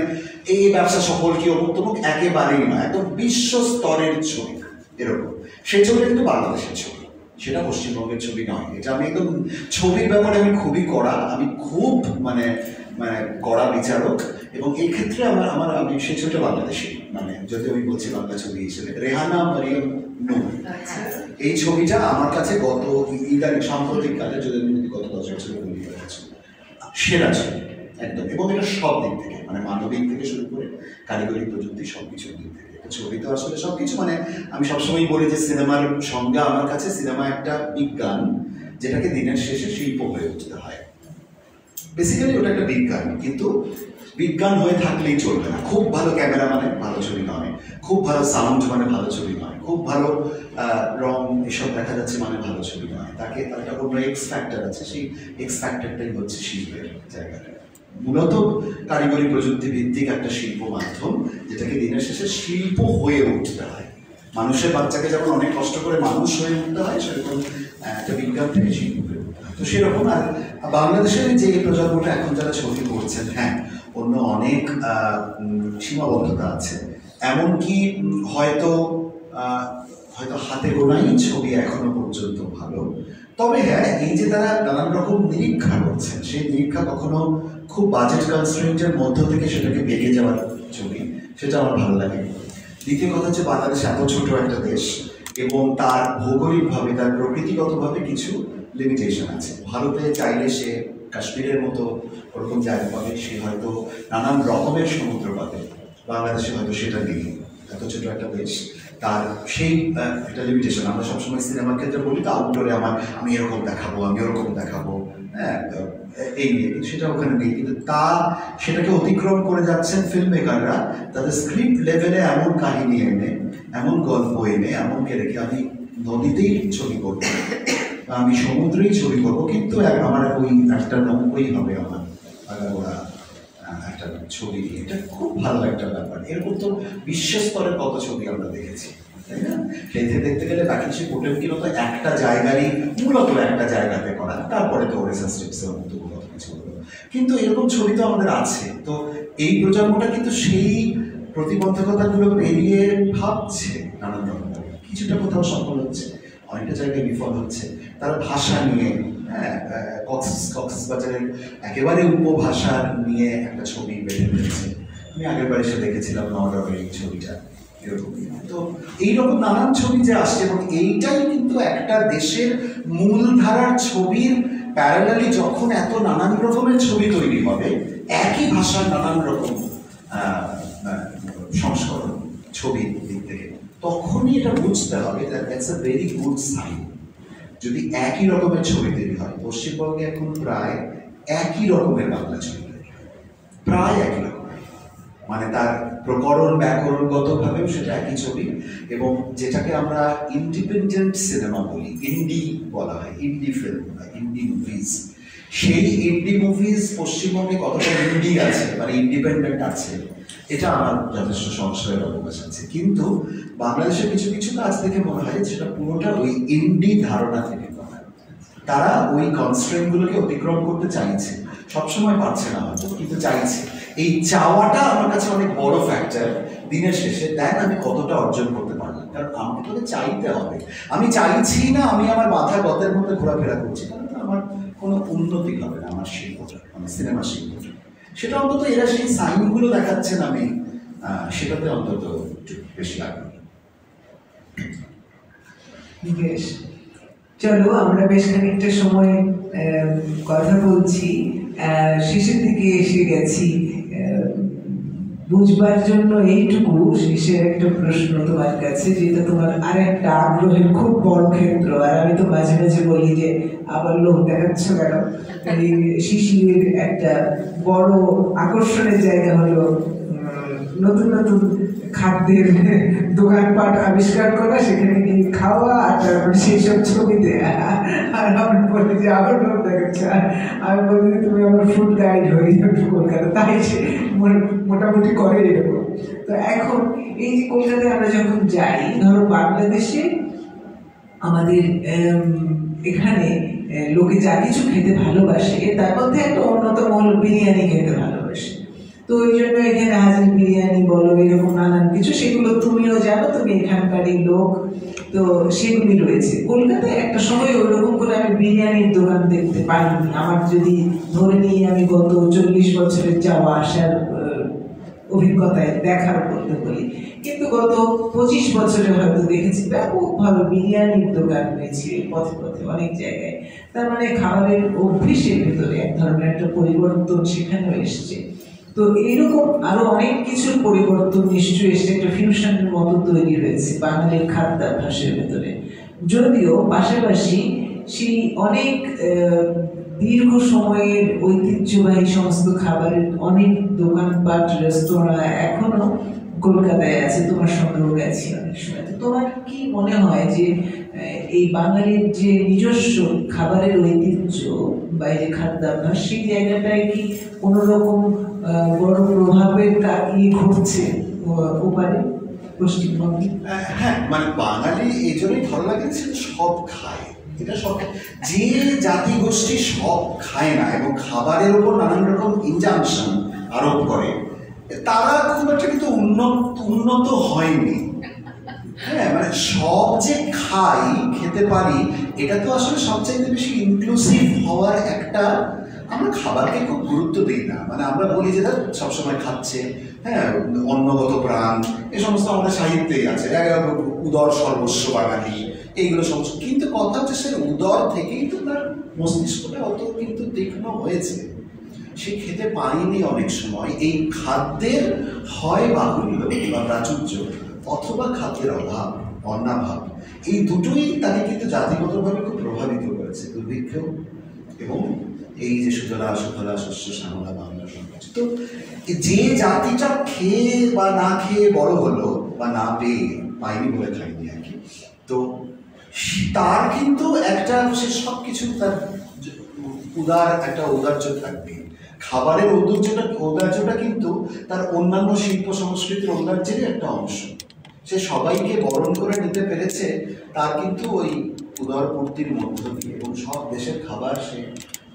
B: এই ব্যবসা সফল কি অমুক তমুক একেবারেই নয়, একদম বিশ্বস্তরের ছবি এরকম, সেই ছবিটা কিন্তু বাংলাদেশের ছবি, সেটা পশ্চিমবঙ্গের ছবি নয়। এটা আমি একদম ছবির ব্যাপারে আমি খুবই কড়া, আমি খুব মানে কড়া বিচারক, এবং এই ক্ষেত্রে আমি সেই ছবিটা বাংলাদেশি, মানে যদি আমি বলছি বাংলা ছবি হিসেবে রেহানা মারিয়াম নূর, এই ছবিটা আমার কাছে গত ইদানিং সাম্প্রতিক কালে, যদি আমি গত 10 বছরের বলি, সেরা ছবি একদম। এবং এটা সব দিক থেকে, মানে মানবিক থেকে শুরু করে কারিগরি প্রযুক্তি সবকিছুর দিক থেকে ছবি তো আসলে সবকিছু, মানে আমি সবসময় বলি যে সিনেমার সংজ্ঞা আমার কাছে, সিনেমা একটা বিজ্ঞান যেটাকে দিনের শেষে শিল্প হয়ে উঠতে হয়। বেসিক্যালি ওটা একটা বিজ্ঞান, কিন্তু বিজ্ঞান হয়ে থাকলেই চলবে না। খুব ভালো ক্যামেরা মানে ভালো ছবি নয়, খুব ভালো সাউন্ড মানে ভালো ছবি নয়, খুব ভালো রং এসব দেখা যাচ্ছে মানে ভালো ছবি নয়। তার একটা কোনো এক্স ফ্যাক্টর আছে, সেই এক্স ফ্যাক্টরটাই হচ্ছে শিল্পের জায়গাটা। মূলত কারিগরি প্রযুক্তি ভিত্তিক একটা শিল্প মাধ্যম, যেটাকে দিনের শেষে শিল্প হয়ে উঠতে হয়। মানুষের বাচ্চাকে যেমন অনেক কষ্ট করে মানুষ হয়ে উঠতে হয়, সেরকম একটা বিজ্ঞান থেকে শিল্পী হয়ে উঠতে হয়। তো সেরকম আর বাংলাদেশের যে প্রজন্মটা এখন যারা ছবি করছেন, হ্যাঁ অন্য অনেক সীমাবদ্ধতা আছে, এমনকি হয়তো হাতে গোনাই ছবি এখনো পর্যন্ত ভালো। তবে হ্যাঁ, এই যে তারা নানান রকম নিরীক্ষা করছেন, সেই নিরীক্ষা কখনো খুব বাজেট কনস্ট্রেন্টের মধ্য থেকে সেটাকে বেরিয়ে যাওয়ার ছবি, সেটা আমার ভালো লাগে। দ্বিতীয় কথা হচ্ছে, বাংলাদেশ এত ছোট একটা দেশ এবং তার ভৌগোলিকভাবে, তার প্রকৃতিগতভাবে কিছু লিমিটেশন আছে। ভারতে চাইলে সে কাশ্মীরের মতো ওরকম জায়গা পাবে, সে হয়তো নানান রকমের সমুদ্র পাবে, বাংলাদেশে হয়তো সেটা নেই। এত ছোট একটা দেশ, তার সেই একটা লিমিটেশন। আমরা সবসময় সিনেমার ক্ষেত্রে বলি তো আউটডোরে আমি এরকম দেখাবো, আমি ওরকম দেখাবো, হ্যাঁ এই নিয়ে, সেটা ওখানে নেই। কিন্তু সেটাকে অতিক্রম করে যাচ্ছেন ফিল্ম মেকাররা তাদের স্ক্রিপ্ট লেভেলে এমন কাহিনী এনে, এমন গল্প এনে, এমনকে রেখে আমি নদীতেই ছবি করবো, আমি সমুদ্রেই ছবি করবো, কিন্তু আমার ওই একটা নৌকোই হবে আমার আগাগোড়া একটা ছবি নিয়ে। এটা খুব ভালো একটা ব্যাপার। এরকম তো বিশ্বস্তরের কত ছবি আমরা দেখেছি, তাই না? দেখতে দেখতে গেলে বাকি সে পোটেনকিও তো একটা জায়গারই, মূলত একটা জায়গাতে করা, তারপরে তো ওরেসা স্ট্রিপসের মতো কিছু হলো। কিন্তু এরকম ছবি তো আমাদের আছে। তো এই প্রজন্মটা কিন্তু সেই প্রতিবন্ধকতাগুলো পেরিয়ে ভাবছে নানান রকম, কিছুটা কোথাও সফল হচ্ছে, অনেকটা জায়গায় বিফল হচ্ছে। তারা ভাষা নিয়ে, হ্যাঁ কক্সবাজারের একেবারে উপভাষা নিয়ে একটা ছবি বেঁধে ফেলছে। আমি আগের বার এসে দেখেছিলাম নওগাঁর এই ছবিটা, এরকমই। তো এইরকম নানান ছবি যে আসছে, এবং এইটাই কিন্তু একটা দেশের মূলধারার ছবির প্যারালালি যখন এত নানান রকমের ছবি তৈরি হবে, একই ভাষার নানান রকম সংস্করণ ছবির দিক থেকে, তখনই এটা বুঝতে হবে that's a very good sign. যদি একই রকমের ছবি তৈরি হয়, পশ্চিমবঙ্গে এখন প্রায় একই রকমের বাংলা ছবি, প্রায় একই রকমের, মানে তার প্রকরণ ব্যাকরণগতভাবেও সেটা একই ছবি। এবং যেটাকে আমরা ইন্ডিপেন্ডেন্ট সিনেমা বলি, ইন্ডি বলা হয়, ইন্ডি ফিল্ম বা ইন্ডি মুভিজ, সেই ইন্ডি মুভিজ পশ্চিমবঙ্গে কতটা ইন্ডি আছে, মানে ইন্ডিপেন্ডেন্ট আছে, এটা আমার যথেষ্ট সংশয়ের অবকাশ আছে। কিন্তু বাংলাদেশের কিছু কিছু কাজ দেখে মনে হয় সেটা পুরোটা ওই ইন্ডি ধারণা থেকে করা। তারা ওই কনস্ট্রেন্টগুলোকে অতিক্রম করতে চাইছে, সবসময় পারছে না হয়তো, কিন্তু চাইছে। এই চাওয়াটা আমার কাছে অনেক বড় ফ্যাক্টর দিনের শেষে। দেখ আমি কতটা অর্জন করতে পারলাম, কারণ আমাকে তোকে চাইতে হবে। আমি চাইছি না, আমি আমার বাধা গতের মধ্যে ঘোরাফেরা করছি, কারণ আমার কোনো উন্নতি হবে না আমার শিল্পটা, মানে সিনেমা শিল্পটা। সেটা অন্তত এরা সেই সাইনগুলো দেখাচ্ছেন, আমি সেটাতে অন্তত একটু বেশি আগ্রহী।
A: বেশ, চলো আমরা বেশ খানিকটা সময় কথা বলছি, শেষের দিকে এসে গেছি। বুঝবার জন্য এইটুকু শেষের একটা প্রশ্ন তোমার কাছে, যেটা তোমার আর একটা আগ্রহের খুব বড় ক্ষেত্র। আর আমি তো মাঝে মাঝে বলি যে আবার লোক দেখাচ্ছ কেন, এই শিশিরের একটা বড় আকর্ষণের জায়গা হলো নতুন নতুন খাদ্যের দোকানপাট আবিষ্কার করা, সেখানে গিয়ে খাওয়া, আর তারপরে সেই সব ছবি দেয়া। আর আমি বলি যে আবার লোক দেখাচ্ছে, আমি বলি যে তুমি আমার ফুড গাইড হয়ে যাবে কলকাতা, তাই সে মোটামুটি করে এরকম। তো এখন এই যে কলকাতায় আমরা যখন যাই, ধরো বাংলাদেশে আমাদের এখানে লোকে যা কিছু খেতে ভালোবাসে, তার মধ্যে একটা অন্যতম হলো বিরিয়ানি খেতে ভালোবাসে। তো ওই জন্য এখানে হাজির বিরিয়ানি বলো, এরকম নানান কিছু, সেগুলো তুমিও জানো, তুমি এখানকারই লোক, তো সেগুলি রয়েছে। কলকাতায় একটা সময় ওইরকম করে আমি বিরিয়ানির দোকান দেখতে পাইনি। আমার যদি ধরে নিই আমি গত 40 বছরের যাওয়া আসার অভিজ্ঞতায় দেখার করতে বলি, কিন্তু গত 25 বছরে হয়তো দেখেছি ব্যাপকভাবে বিরিয়ানির দোকান হয়েছে পথে পথে অনেক জায়গায়। তার মানে খাবারের অভ্যেসের ভিতরে এক ধরনের একটা পরিবর্তন সেখানেও এসছে। তো এইরকম আরো অনেক কিছুর পরিবর্তন নিশ্চয়ই এসছে, একটা ফিউশনের মতো তৈরি হয়েছে বাঙালির খাদ্যাভ্যাসের ভেতরে। যদিও পাশাপাশি সেই অনেক দীর্ঘ সময়ের ঐতিহ্যবাহী সমস্ত খাবারের অনেক দোকানপাট, রেস্তোরাঁ এখনো কলকাতায় আছে, তোমার সঙ্গেও গেছি অনেক সময়। তো তোমার কি মনে হয় যে এই বাঙালির যে নিজস্ব খাবারের ঐতিহ্য বা এই যে খাদ্যাভ্যাস, সেই জায়গাটায় কি কোনোরকম বড় প্রভাবের ঘটছে ওপারে? পশ্চিমবঙ্গে?
B: হ্যাঁ, মানে বাঙালি এই জন্যই ভালো লাগে সে সব খায়, এটা সব যে জাতি গোষ্ঠী সব খায় না এবং খাবারের উপর নানান রকম ইনজাংশন আরোপ করে, তারা খুব একটা কিন্তু উন্নত হয়নি। হ্যাঁ, মানে সব যে খাই খেতে পারি, এটা তো আসলে সবচাইতে বেশি ইনক্লুসিভ হওয়ার একটা, আমরা খাবারকে খুব গুরুত্ব দিই না, মানে আমরা বলি যে সবসময় খাচ্ছে, হ্যাঁ অন্নগত প্রাণ, এ সমস্ত আমাদের সাহিত্যেই আছে, উদর সর্বস্ব বাঙালি, এইগুলো সমস্ত। কিন্তু কথা হচ্ছে সে উদর থেকেই তো তার মস্তিষ্কটা অত কিন্তু তীক্ষ্ণ হয়েছে, সে খেতে পারেনি অনেক সময়। এই খাদ্যের হয় বাহুল্য বা প্রাচুর্য অথবা খাদ্যের অভাব, অন্নাভাব, এই দুটোই তাকে কিন্তু জাতিগতভাবে খুব প্রভাবিত করেছে, দুর্ভিক্ষ এবং এই যে সুজলা সুফলা শস্য শ্যামলা বাংলা সমাজ। তো যে জাতিটা খেয়ে বা না খেয়ে বড় হলো বা না পেয়ে, পাইনি বলে খাইনি আর কি, তো তার কিন্তু একটা সে সব কিছু তার একটা ঔদার্য থাকবে। খাবারের ঔদার্যটা কিন্তু তার অন্যান্য শিল্প সংস্কৃতির ঔদার্যেরই একটা অংশ। সে সবাইকে বরণ করে নিতে পেরেছে তার কিন্তু ওই উদরপূর্তির মধ্য দিয়ে, এবং সব দেশের খাবার সে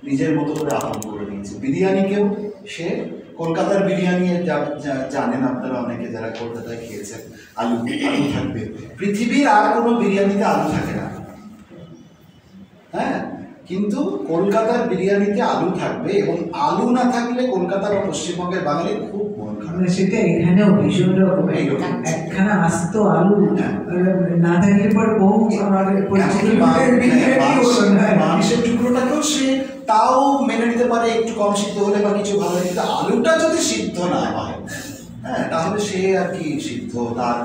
B: নিজের মতো করে আহরণ করে নিয়েছে। বিরিয়ানিকেও সে, কলকাতার বিরিয়ানি জানেন আপনারা অনেকে যারা কলকাতায় খেয়েছেন, আলু থাকবে, পৃথিবীর আর কোনো বিরিয়ানিতে আলু থাকে না, হ্যাঁ, কিন্তু কলকাতার বিরিয়ানিতে আলু থাকবে, এবং আলু না থাকলে কলকাতার বা পশ্চিমবঙ্গের বাঙালির খুব মন খারাপ।
A: সেটা এখানেও ভীষণ রকম, একখানা আস্ত আলু না থাকলে পর বহু
B: মাংসের টুকরোটাকেও সে তাও মেনে নিতে পারে, একটু কম সিদ্ধ হলে বা কিছু ভালো, কিন্তু আলুটা যদি সিদ্ধ না হয়, হ্যাঁ, তাহলে সে আর কি সিদ্ধ, তার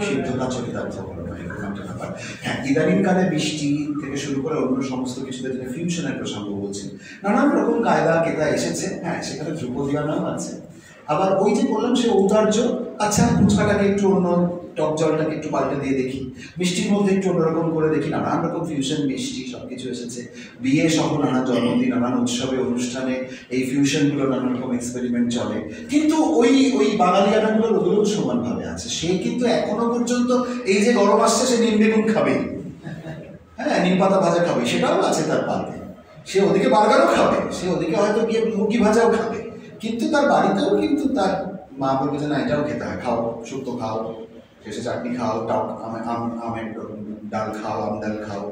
B: সিদ্ধতা চরিতার্থ করে না, এরকম একটা ব্যাপার। হ্যাঁ, ইদানিংকালে বৃষ্টি থেকে শুরু করে অন্য সমস্ত কিছুতে যেটা ফিউশনের প্রসঙ্গ বলছি, নানান রকম কায়দা কেদা এসেছে। হ্যাঁ, সেখানে ধ্রুপদিয়ানাও আছে। আবার ওই যে বললাম সে ঔদার্য, আচ্ছা ফুচকাটাকে একটু অন্য, টক জলটাকে একটু পাল্টে দিয়ে দেখি, মিষ্টির মধ্যে একটু অন্যরকম করে দেখি, নানান রকম ফিউশন মিষ্টি সব কিছু এসেছে। বিয়ে সহ নানান জন্মদিন, নানান উৎসবে অনুষ্ঠানে এই ফিউশনগুলো নানান রকম এক্সপেরিমেন্ট চলে, কিন্তু ওই বাঙালিয়ানাগুলোর ওগুলোও সমানভাবে আছে। সে কিন্তু এখনো পর্যন্ত এই যে গরম আসছে সে নিম বেগুন খাবে, হ্যাঁ, নিম পাতা ভাজা খাবে, সেটাও আছে তার পাতে। সে ওদিকে বার্গারও খাবে, সে ওদিকে হয়তো গিয়ে মুরগি ভাজাও খাবে, কিন্তু তার বাড়িতেও কিন্তু তার মা বলবে যে না এটাও খেতে হয়, খাও, শুক্তো খাও, শেষে চাটনি খাও, টক আমের ডাল খাও, আম ডাল খাও।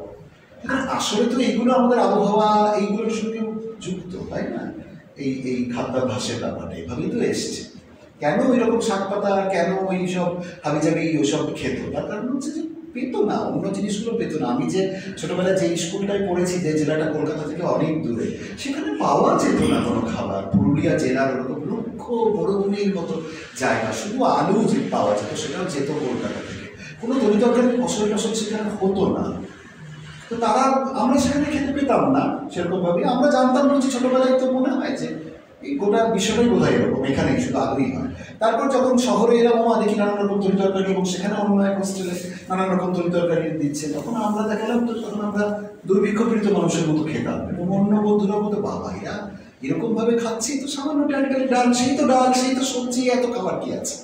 B: আসলে তো এইগুলো আমাদের আবহাওয়া, এইগুলোর সঙ্গে যুক্ত, তাই না? এই খাদ্যাভ্যাসের ব্যাপারটা এভাবেই তো এসছে। কেন ওই রকম শাক পাতা, কেন ওই সব হাবিজাবি ওসব খেত, তার কারণ হচ্ছে যে পেত না, অন্য জিনিসগুলো পেত না। আমি যে ছোটবেলায় যে স্কুলটায় পড়েছি, যে জেলাটা কলকাতা থেকে অনেক দূরে, সেখানে পাওয়া যেত না কোনো খাবার। পুরুলিয়া জেলার ওরকম রুক্ষ মরুভূমির মতো জায়গা, শুধু আলু যে পাওয়া যেত, সেটাও যেত কলকাতা থেকে। কোনো তরিতরকারি ফসল টসল সেখানে হতো না, তো তারা, আমরা সেখানে খেতে পেতাম না সেরকমভাবে। আমরা জানতাম না যে ছোটবেলায় তো মনে হয় যে এই গোটা বিশ্বটাই বোধ হয় এরকম, এখানেই শুধু আলুই হয়। তারপর যখন শহরে এলাম, দেখি নানান রকম তরিতরকারি, এবং সেখানে অন্য এক হোস্টেলে নানান রকম তরিতরকারি দিচ্ছে, তখন আমরা দেখালাম, তো তখন আমরা দুর্ভিক্ষপীড়িত মানুষের মতো খেতাম, এবং অন্য বন্ধুরা মতো বাবা এরা এরকম ভাবে খাচ্ছি, তো সামান্য টাটকালি ডাল, সেই তো ডাল, সেই তো সবজি, এত খাবার কি আছে,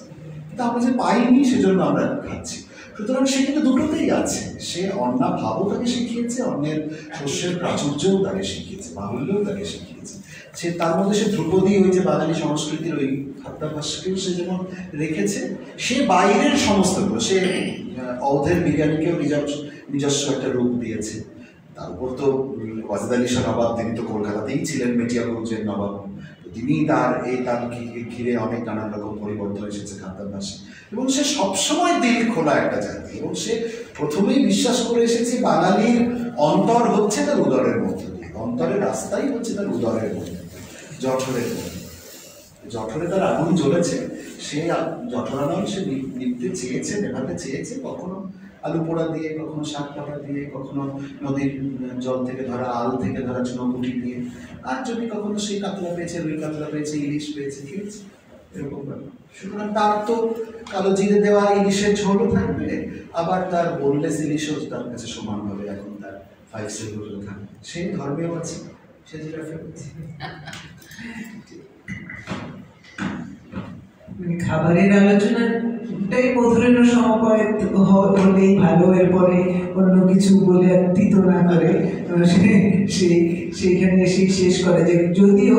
B: কিন্তু আমরা যে পাইনি সেজন্য আমরা খাচ্ছি। সুতরাং সে কিন্তু দুটোতেই আছে, সে অন্নাভাবও তাকে শিখিয়েছে, অন্যের শস্যের প্রাচুর্যও তাকে শিখিয়েছে, বাহুল্যও তাকে শিখিয়েছে। সে তার মধ্যে সে ধ্রুপদী, ওই যে বাঙালি সংস্কৃতির ওই খাদ্যাভ্যাসকেও সে যেমন রেখেছে, সে বাইরের সমস্তগুলো, সে অওধের বিরিয়ানিকেও নিজস্ব একটা রূপ দিয়েছে। তারপর তো ওয়াজেদ আলী শাহ নবাব, তিনি তো কলকাতাতেই ছিলেন, মেটিয়াগঞ্জের নবাব, তিনি তার ঘিরে অনেক নানান রকম পরিবর্তন এসেছে খাদ্যাভ্যাসে। এবং সে সবসময় দিল খোলা একটা জাতি, এবং সে প্রথমেই বিশ্বাস করে এসেছে বাঙালির অন্তর হচ্ছে তার উদরের মধ্যে দিয়ে, অন্তরের রাস্তাই হচ্ছে তার উদরের মধ্যে, জঠরের মধ্যে। জঠরে তার আগুন জ্বলেছে, সে জঠরানল সে নিতে চেয়েছে, নেভাতে চেয়েছে, কখনো আলু পোড়া দিয়ে, কখনো শাক পাতা দিয়ে, কখনো নদীর জল থেকে ধরা, আল থেকে ধরা চুনোপুটি দিয়ে, আর যদি কখনো সেই কাতলা পেয়েছে, রুই কাতলা পেয়েছে, ইলিশ পেয়েছে, খেয়েছে, এরকম ব্যাপার। সুতরাং তার তো কালো জিরে দেওয়া ইলিশের ঝোলও থাকবে, আবার তার বোনলেস ইলিশও তার কাছে সমানভাবে এখন তার 5 স্টার হোটেলে থাকবে। সেই ধর্মেও আছে, সে যেটা ফেলছে।
A: খাবারের আলোচনা এটাই মধুরের সমপয় হলেই ভালো, এরপরে অন্য কিছু বলে তিত না করে সেইখানে এসে শেষ করে যে যদিও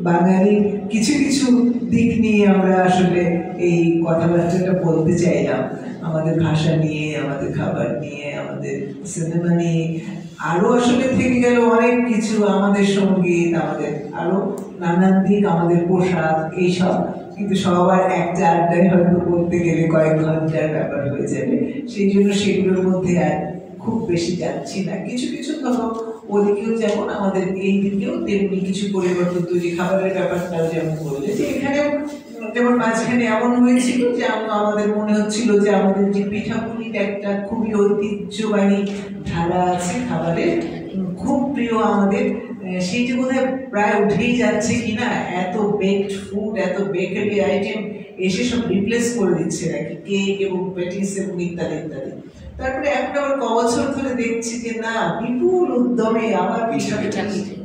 A: বাঙালির কিছু কিছু দিক নিয়ে আমরা আসলে এই কথাবার্তাটা বলতে চাইলাম, আমাদের ভাষা নিয়ে, আমাদের খাবার নিয়ে, আমাদের সিনেমা নিয়ে, আরো আসলে থেকে গেল অনেক কিছু, আমাদের সঙ্গীত, আমাদের আরো নানান দিক, আমাদের পোশাক, এইসব। কিন্তু সবার একটা আড্ডায় হয়তো বলতে গেলে কয়েক ঘন্টার ব্যাপার হয়ে যাবে, সেই জন্য সেগুলোর মধ্যে আর খুব বেশি যাচ্ছি না। কিছু কিছু ধরো ওদিকেও যেমন আমাদের এই দিকেও তেমনি কিছু পরিবর্তন তৈরি, খাবারের ব্যাপারটাও যেমন বললে যে এখানেও যেমন মাঝখানে এমন হয়েছিল যে আমাদের মনে হচ্ছিল যে আমাদের যে পিঠাপুলির একটা খুবই ঐতিহ্যবাহী ধারা আছে খাবারের, খুব প্রিয় আমাদের, সেইটা বোধহয় প্রায় উঠেই যাচ্ছে কিনা, এত বেকড ফুড, এত বেকারি আইটেম এসে সব রিপ্লেস করে দিচ্ছে নাকি কেক এবং প্যাটিস এবং ইত্যাদি ইত্যাদি। তারপরে একটা আবার কবছর ধরে দেখছি যে না, বিপুল উদ্যমে আবার পিঠা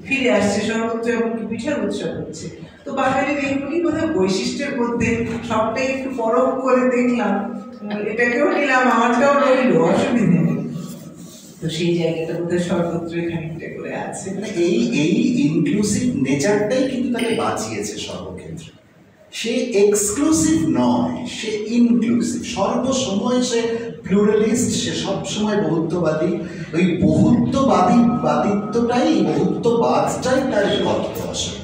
A: ফিরে আসছে, সর্বত্র এমনকি পিঠার উৎসব হচ্ছে। তো বাঙালির এইগুলি বোধহয় বৈশিষ্ট্যের মধ্যে, সবটাই একটু পরখ করে দেখলাম, এটাকেও নিলাম, আমারটাও রইল, অসুবিধে নেই। তো সেই জায়গাটা বোধহয় সর্বত্রই খানিকটা করে আছে।
B: এই ইনক্লুসিভ নেচারটাই কিন্তু তাকে বাঁচিয়েছে সর্বক্ষেত্রে। সে এক্সক্লুসিভ নয়, সে ইনক্লুসিভ, সর্বসময় সে প্লুরালিস্ট, সে সবসময় বহুত্ববাদী। ওই বহুত্ববাদিত্বটাই, বহুত্ববাদটাই তার তত্ত্ব আসলে।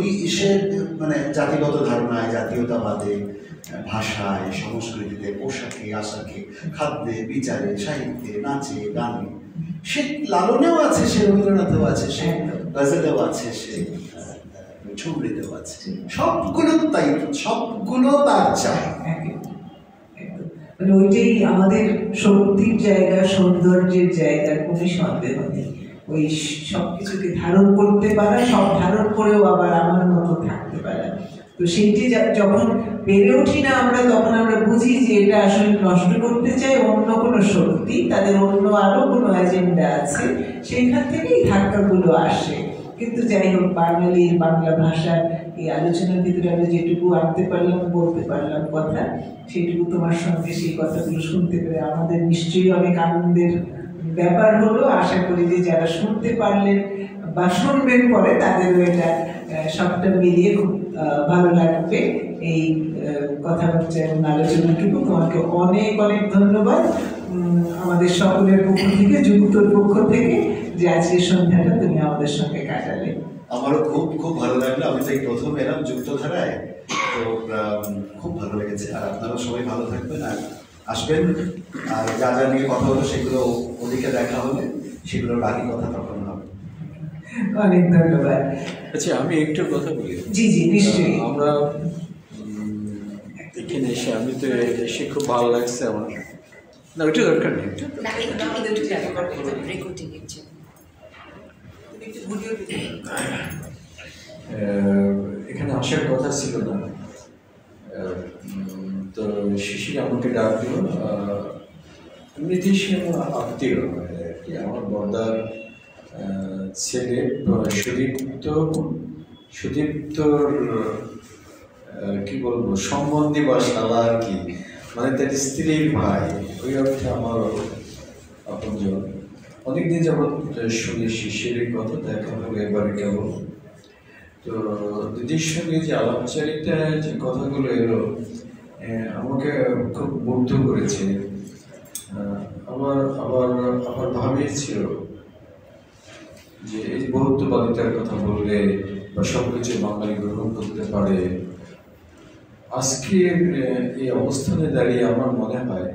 B: ওই সে মানে জাতিগত ধারণায়, জাতীয়তাবাদে, ভাষায়, সংস্কৃতিতে, পোশাকে, আশাকে, খাদ্যে, বিচারে, সাহিত্যে, নাচে, গানে, সে লালনেও আছে, সে রবীন্দ্রনাথেও আছে, সে গজলেও আছে, সে ঠুমরিতেও আছে, সবগুলো তাই, সবগুলো তার চাই।
A: মানে ওইটাই আমাদের শক্তির জায়গা, সৌন্দর্যের জায়গা, কোনো সন্দেহ নেই। ওই সবকিছুকে ধারণ করতে পারা, সব ধারণ করেও আবার আমার মতো থাকতে পারা। তো সেইটি যখন বেড়ে উঠি না আমরা, তখন আমরা বুঝি যে এটা আসলে নষ্ট করতে চাই অন্য কোনো শক্তি, তাদের অন্য আরো কোনো এজেন্ডা আছে, সেইখান থেকেই ধাক্কাগুলো আসে। কিন্তু যাই হোক, বাঙালির বাংলা ভাষার এই আলোচনার ভিতরে আমি যেটুকু আনতে পারলাম, বলতে পারলাম কথা, সেটুকু তোমার সঙ্গে সেই কথাগুলো শুনতে পেরে আমাদের নিশ্চয়ই অনেক আনন্দের ব্যাপার হলো। আশা করি যে যারা শুনতে পারলেন বা শুনবেন পরে, তাদেরও এটা সবটা মিলিয়ে খুব ভালো লাগবে। এই কথাবার্তা এবং আলোচনাটুকু তোমাকে অনেক অনেক ধন্যবাদ আমাদের সকলের পক্ষ থেকে, যুক্তর পক্ষ থেকে, যে আজকের সন্ধ্যাটা তুমি আমাদের সঙ্গে কাটালে।
B: আমারও খুব খুব ভালো লাগলো। আমি তো এই প্রথম এলাম যুক্তধারায়, তো খুব ভালো লেগেছে। আর আপনারা সবাই ভালো থাকবেন আর আসবেন। আর যা যা নিয়ে কথা হলো সেগুলো ওদিকে দেখা হলে সেগুলোর বাকি কথা তখন হবে।
A: অনেক ধন্যবাদ।
C: আচ্ছা, আমি একটু কথা বলি।
A: জি জি, নিশ্চয়ই।
C: আমরা এখানে এসে, আমি তো এসে খুব ভালো লাগছে আমার। না, ওইটা দরকার নেই। এখানে আসার কথা ছিল না, তো শিশির আমাকে ডাক দিল। নীতিশ আত্মীয়, আমার বর্দার ছেলে সুদীপ্তর কি বলবো, সম্বন্ধী বা শালা আর কি, মানে তার স্ত্রীর ভাই, ওই অর্থে আমার আপনজন। অনেকদিন যাবৎ শুনি শিশির কথা, দেখা হলো এবারে কেবল। তো দিদির সঙ্গে যে আলাপচারিতা, যে কথাগুলো এলো, আমাকে খুব মুগ্ধ করেছে। আমার আবার আবার ভাবিয়েছিল যে এই বহুত্ববাদিতার কথা বললে বা সব কিছু বাঙালি গ্রহণ করতে পারে। আজকে এই অবস্থানে দাঁড়িয়ে আমার মনে হয়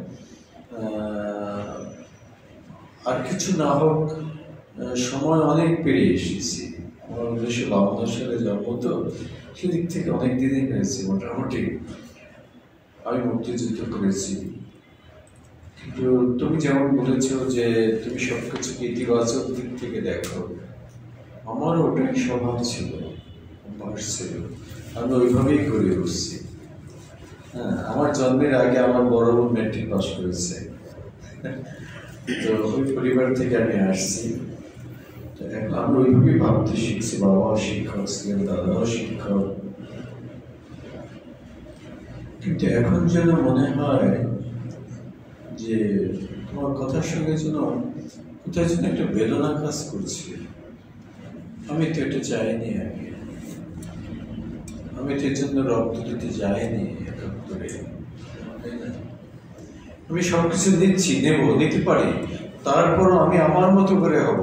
C: আর কিছু না হোক, সময় অনেক পেরিয়ে এসেছি। আমার 1952 সালে জন্ম, তো সেদিক থেকে অনেক দিনই হয়েছে মোটামুটি। আমি মুক্তিযুদ্ধ করেছি, কিন্তু তুমি যেমন বলেছো যে তুমি সব কিছুকে ইতিবাচক দিক থেকে দেখো, আমারও ওটাই স্বভাব ছিল, অভ্যাস ছিল, আমি ওইভাবেই করে উঠছি। হ্যাঁ, আমার জন্মের আগে আমার বড় বোন ম্যাট্রিক পাস করেছে, তো ওই পরিবার থেকে আমি আসছি। তো এখন আমরা ওইভাবেই ভাবতে শিখছি। বাবাও শিক্ষক ছিলেন, দাদাও শিক্ষক। কিন্তু এখন যেন মনে হয় যে তোমার কথার সঙ্গে যেন কোথায় যেন একটা বেদনা কাজ করছে। আমি তো এটা চাইনি আগে, আমি তো এর জন্য রক্ত দিতে যাইনি একাত্তরে, তাই না? আমি সব কিছু নিচ্ছি, নিতে পারি, তারপরও আমি আমার মতো করে হব।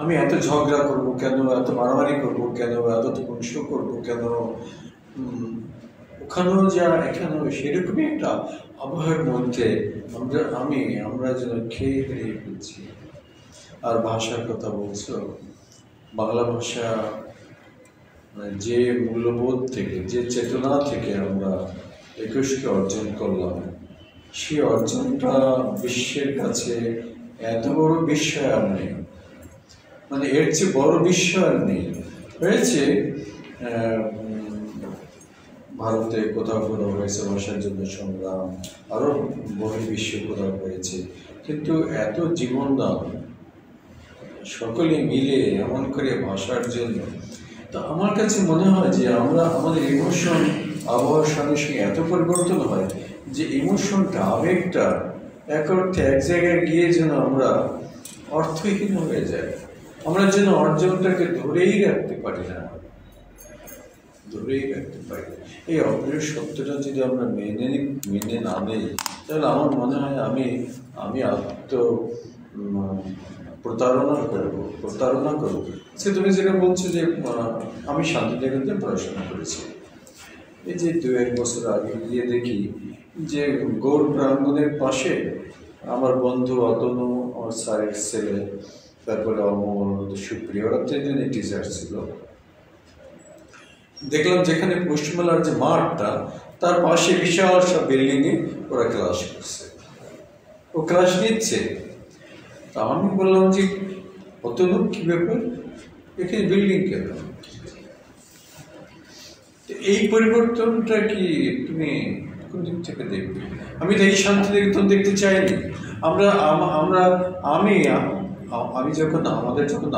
C: আমি এত ঝগড়া করব কেন, এত মারামারি করব কেন, এত ধ্বংস করবো কেন? ওখানেও যা এখানেও সেরকমই একটা আবহাওয়ার মধ্যে আমরা যেন খেয়ে হারিয়ে ফেলছি। আর ভাষার কথা বলছো, বাংলা ভাষা যে মূল্যবোধ থেকে, যে চেতনা থেকে আমরা 21কে অর্জন করলাম, সেই অর্জনটা বিশ্বের কাছে এত বড় বিশ্বায়ন নেই, মানে এর চেয়ে বড় বিশ্বায়ন নেই। হয়েছে ভারতে কোথাও কোথাও হয়েছে ভাষার জন্য সংগ্রাম, আরও বহির্বিশ্বে কোথাও হয়েছে, কিন্তু এত জীবনদান সকলে মিলে এমন করে ভাষার জন্য। তো আমার কাছে মনে হয় যে আমরা আমাদের ইমোশন আবহাওয়ার সঙ্গে সঙ্গে এত পরিবর্তন হয় যে ইমোশনটা, আবেগটা এক অর্থে এক জায়গায় গিয়ে যেন আমরা অর্থহীন হয়ে যায়। আমরা যেন অর্জনটাকে ধরেই রাখতে পারি না, ধরেই রাখতে পারি। এই অপ্রিয় সত্যটা যদি আমরা মেনে না নেই, তাহলে আমার মনে হয় আমি প্রতারণা করবো। সে তুমি যেটা বলছো যে আমি শান্তিনিকেতনে পড়াশোনা করেছি, এই যে 2-1 বছর আগে গিয়ে দেখি যে গৌড় প্রাঙ্গণের পাশে আমার বন্ধু অতনু, আমার স্যারের ছেলে, তারপরে অমল, সুপ্রিয়, ওরা 3 জনের টিচার ছিল। দেখলাম যেখানে পশ্চিমবাংলার যে মাঠটা, তার পাশে বিশাল সব বিল্ডিংয়ে ওরা ক্লাস করছে, ও ক্লাস নিচ্ছে। তা আমি বললাম যে অতনু কি ব্যাপার, এখানে বিল্ডিং কেন? এই পরিবর্তনটা কি তুমি কোন দিক থেকে দেখবে? আমি তো এই শান্তিনিকেতন দেখতে চাইনি। আমি যখন আমাদের যখন